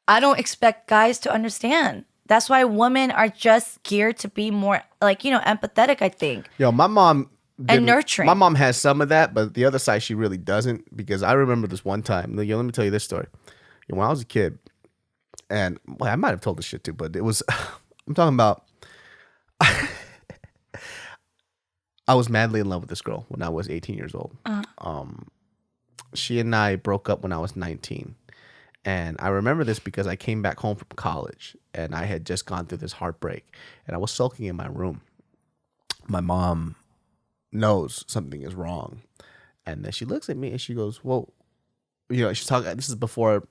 S2: I don't expect guys to understand. That's why women are just geared to be more like, empathetic, I think.
S1: Yo, my mom...
S2: and nurturing.
S1: My mom has some of that, but the other side she really doesn't. Because I remember this one time. Let me tell you this story. When I was a kid, and I might have told this shit too, but it was. I'm talking about. I was madly in love with this girl when I was 18 years old. She and I broke up when I was 19, and I remember this because I came back home from college, and I had just gone through this heartbreak, and I was sulking in my room. My mom knows something is wrong, and then she looks at me and she goes, well, she's talking, this is before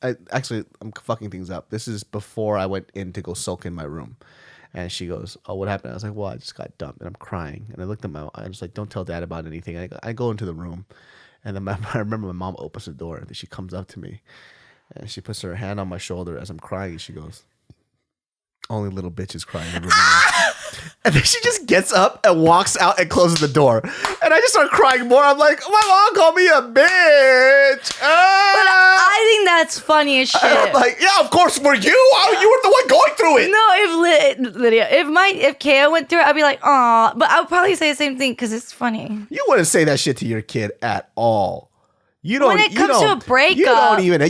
S1: I'm fucking things up, this is before I went in to go sulk in my room, and she goes, oh, what happened? I was like, well, I just got dumped, and I'm crying, and I looked at I was like, don't tell dad about anything. I go into the room, And then I remember my mom opens the door and then she comes up to me and she puts her hand on my shoulder as I'm crying and she goes, only little bitches crying in the room. And then she just gets up and walks out and closes the door. And I just start crying more. I'm like, my mom called me a bitch.
S2: But I think that's funny as shit.
S1: I'm like, yeah, of course, were you? You were the one going through it.
S2: No, if Lydia, if Kaya went through it, I'd be like, aw. But I would probably say the same thing because it's funny.
S1: You wouldn't say that shit to your kid at all. You don't.
S2: When it comes to a breakup,
S1: you don't even.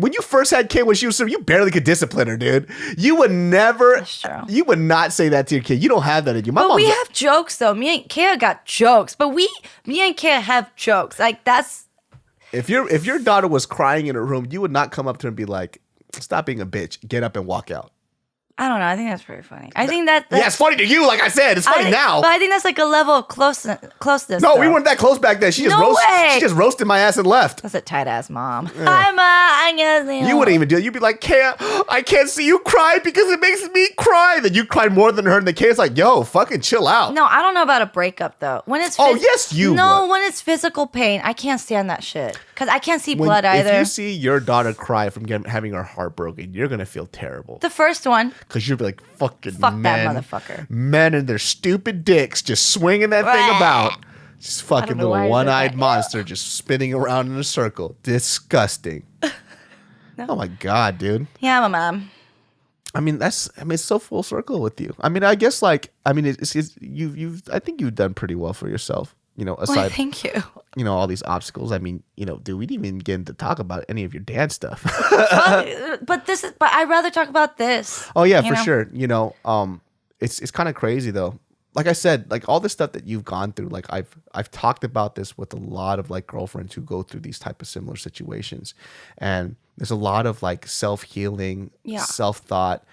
S1: When you first had Kay when she was, you barely could discipline her, dude. You would never. That's true. You would not say that to your kid. You don't have that in you.
S2: But we have jokes though. Me and Kaya got jokes, but me and Kaya have jokes. Like that's.
S1: If your daughter was crying in her room, you would not come up to her and be like, "Stop being a bitch. Get up and walk out."
S2: I don't know. I think that's pretty funny. I think that's
S1: it's funny to you. Like I said, it's funny now.
S2: But I think that's like a level of closeness.
S1: No, we weren't that close back then. She just roasted my ass and left.
S2: That's a tight ass mom. Yeah. Hi, Ma. I guess
S1: you wouldn't even do it. You'd be like, I can't see you cry because it makes me cry. Then you cried more than her, and the kid's like, yo, fucking chill out.
S2: No, I don't know about a breakup though. When it's
S1: yes, you.
S2: No, when it's physical pain, I can't stand that shit because I can't see blood either.
S1: If you see your daughter cry from having her heart broken, you're gonna feel terrible.
S2: The first one,
S1: because you'll be like, fuck
S2: that motherfucker.
S1: Men and their stupid dicks just swinging that thing about. Just fucking little one-eyed monster just spinning around in a circle. Disgusting. No. Oh my God, dude.
S2: Yeah, my mom.
S1: It's so full circle with you. I guess I think you've done pretty well for yourself. Aside,
S2: thank you.
S1: All these obstacles. Dude, we didn't even get into talk about any of your dance stuff.
S2: but I'd rather talk about this.
S1: Oh yeah, for sure. It's kind of crazy though. Like I said, like all this stuff that you've gone through, like I've talked about this with a lot of like girlfriends who go through these type of similar situations, and there's a lot of like self-healing, self-thought,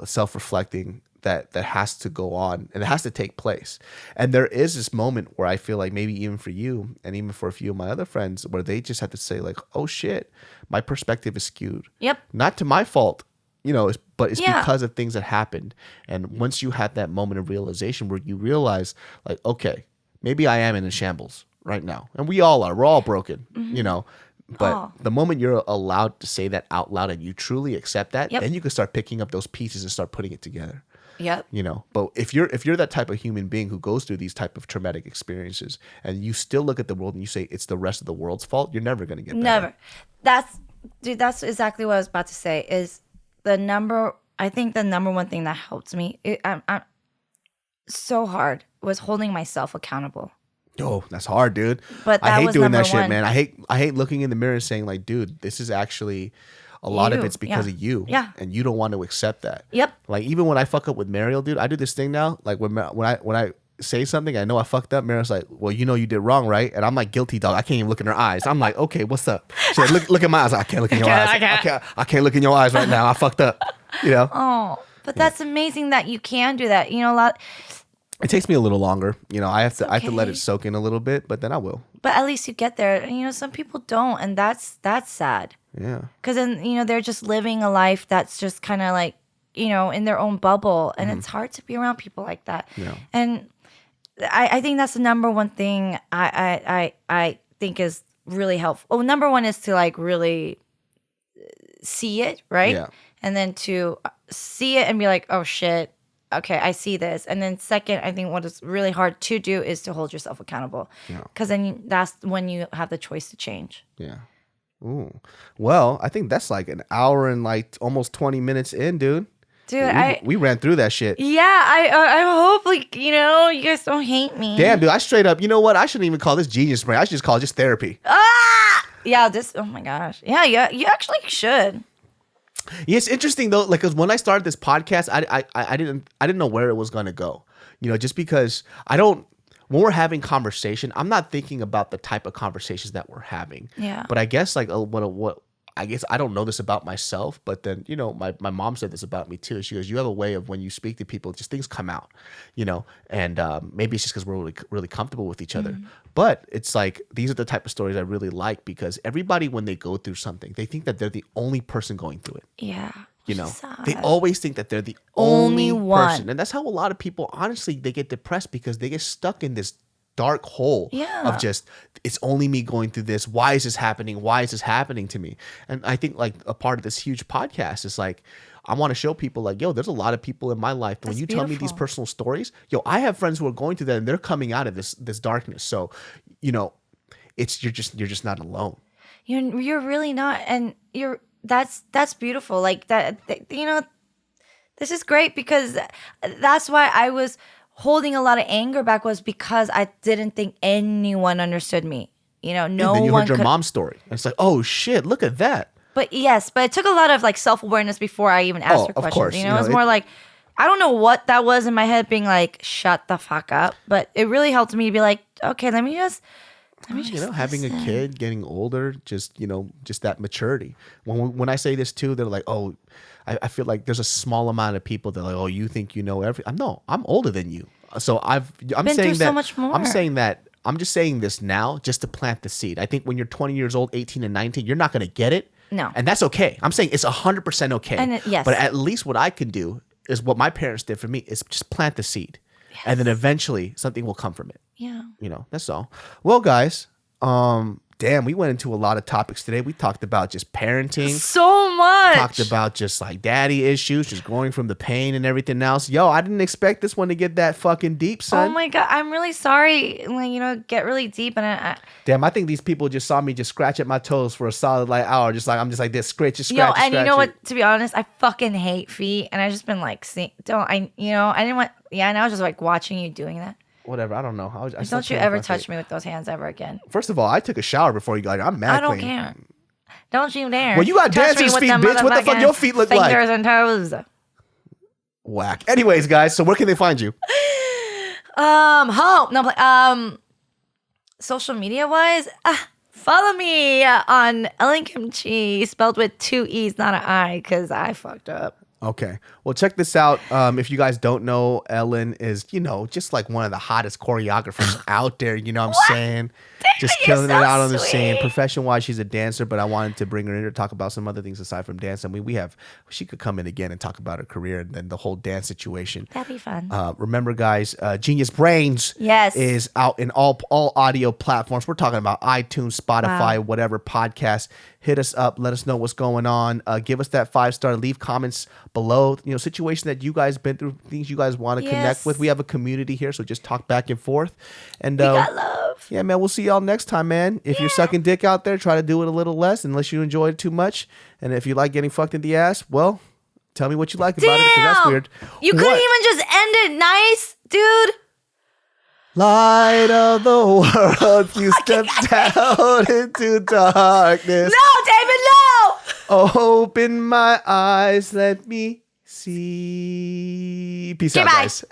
S1: self-reflecting that has to go on and it has to take place. And there is this moment where I feel like maybe even for you and even for a few of my other friends where they just have to say like, oh shit, my perspective is skewed.
S2: Yep.
S1: Not to my fault, but it's because of things that happened. And once you have that moment of realization where you realize like, okay, maybe I am in a shambles right now. And we all are. We're all broken, But the moment you're allowed to say that out loud and you truly accept that, then you can start picking up those pieces and start putting it together.
S2: Yep.
S1: But if you're that type of human being who goes through these type of traumatic experiences and you still look at the world and you say it's the rest of the world's fault, you're never going to get better.
S2: Never. That's exactly what I was about to say is I think the number one thing that helped me I'm so hard was holding myself accountable.
S1: Oh, that's hard, dude.
S2: But
S1: I hate doing that shit, man. I hate looking in the mirror and saying like, dude, this is actually a lot of it's because of you.
S2: Yeah.
S1: And you don't want to accept that.
S2: Yep.
S1: Like even when I fuck up with Mariel, dude, I do this thing now. Like when I say something, I know I fucked up. Mariel's like, well, you did wrong, right? And I'm like guilty dog. I can't even look in her eyes. I'm like, okay, what's up? She's like, look in my eyes. I can't look in your eyes. I can't look in your eyes right now. I fucked up.
S2: Oh, but that's amazing that you can do that. A lot.
S1: It takes me a little longer. I have to let it soak in a little bit, but then I will.
S2: But at least you get there. Some people don't, and that's sad.
S1: Yeah.
S2: Because then, they're just living a life that's just kind of like, in their own bubble. And it's hard to be around people like that.
S1: Yeah.
S2: And I think that's the number one thing I think is really helpful. Oh, number one is to like really see it, right?
S1: Yeah.
S2: And then to see it and be like, oh shit, okay, I see this. And then second, I think what is really hard to do is to hold yourself accountable. Because then that's when you have the choice to change.
S1: Yeah. Ooh. Well, I think that's like an hour and like almost 20 minutes in, dude.
S2: Dude,
S1: we ran through that shit.
S2: Yeah, I hope like you guys don't hate me.
S1: Damn, dude, I straight up. You know what? I shouldn't even call this GeniusBrain. I should just call it just therapy.
S2: Yeah. Oh my gosh. Yeah. You actually should.
S1: Yeah, it's interesting though. Like, cause when I started this podcast, I didn't know where it was gonna go. Just because when we're having conversation, I'm not thinking about the type of conversations that we're having.
S2: Yeah.
S1: But I guess like what I guess I don't know this about myself, but then, my mom said this about me too. She goes, you have a way of when you speak to people, just things come out, and maybe it's just because we're really, really comfortable with each other. Mm-hmm. But it's like, these are the type of stories I really like because everybody, when they go through something, they think that they're the only person going through it.
S2: Yeah.
S1: They always think that they're the only person. And that's how a lot of people, honestly, they get depressed because they get stuck in this dark hole
S2: Yeah.
S1: of just, it's only me going through this. Why is this happening? Why is this happening to me? And I think like a part of this huge podcast is like, I want to show people like, yo, there's a lot of people in my life. When you tell me these personal stories, yo, I have friends who are going through that and they're coming out of this darkness. So, you know, it's you're just not alone.
S2: You're really not, and that's beautiful. Like that, you know, this is great because that's why I was holding a lot of anger back, was because I didn't think anyone understood me. You know, no one.
S1: And then you heard your mom's story. And it's like, oh shit, look at that.
S2: But it took a lot of like self-awareness before I even asked her questions.
S1: Course.
S2: You know, it was more like, I don't know what that was in my head, being like, shut the fuck up. But it really helped me to be like, okay, let me just
S1: you know, having a kid, getting older, just, you know, just that maturity. When I say this too, they're like, oh, I feel like there's a small amount of people that are like, oh, you think you know everything. No, I'm older than you. So I'm
S2: been
S1: saying
S2: through
S1: that
S2: so much more.
S1: I'm saying that I'm just saying this now just to plant the seed. I think when you're 20 years old, 18 and 19, you're not going to get it.
S2: No.
S1: And that's okay. I'm saying it's 100% okay.
S2: Yes.
S1: But at least what I can do is what my parents did for me is just plant the seed. Yes. And then eventually something will come from it.
S2: Yeah.
S1: You know, that's all. Well, guys, damn, we went into a lot of topics today. We talked about just parenting.
S2: So much.
S1: Talked about just like daddy issues, just growing from the pain and everything else. Yo, I didn't expect this one to get that fucking deep, son.
S2: Oh my God. I'm really sorry. Like, you know, get really deep. And
S1: damn, I think these people just saw me just scratch at my toes for a solid like hour. I'm just like this, scratch.
S2: You know what? To be honest, I fucking hate feet. And I just been like, I didn't want, and I was just like watching you doing that.
S1: Whatever, I don't know.
S2: Don't you ever touch me with those hands ever again.
S1: First of all, I took a shower before you got here. I'm mad clean.
S2: I don't care. Don't you dare.
S1: Well, you got dancers' feet, bitch. What the fuck your feet look like?
S2: Fingers and toes.
S1: Whack. Anyways, guys, so where can they find you?
S2: Social media wise, follow me on Ellen Kimchi, spelled with 2 E's, not an I, because I fucked up.
S1: Okay. Well, check this out. If you guys don't know, Ellen is, you know, just like one of the hottest choreographers out there. You know what I'm saying? Just killing it out on the scene. Profession-wise, she's a dancer, but I wanted to bring her in to talk about some other things aside from dance. I mean, she could come in again and talk about her career and then the whole dance situation.
S2: That'd be fun.
S1: Remember, guys, Genius Brains is out in all audio platforms. We're talking about iTunes, Spotify, whatever podcast. Hit us up. Let us know what's going on. Give us that 5-star. Leave comments below. You know, situation that you guys been through, things you guys want to connect with. We have a community here, so just talk back and forth. And
S2: we got love.
S1: Yeah, man. We'll see y'all next time, man. If you're sucking dick out there, try to do it a little less, unless you enjoy it too much. And if you like getting fucked in the ass, well, tell me what you like about it, because that's weird.
S2: You couldn't even just end it nice, dude.
S1: Light of the world, you stepped out into darkness.
S2: No, David, no!
S1: Open my eyes, let me see. Peace out, guys.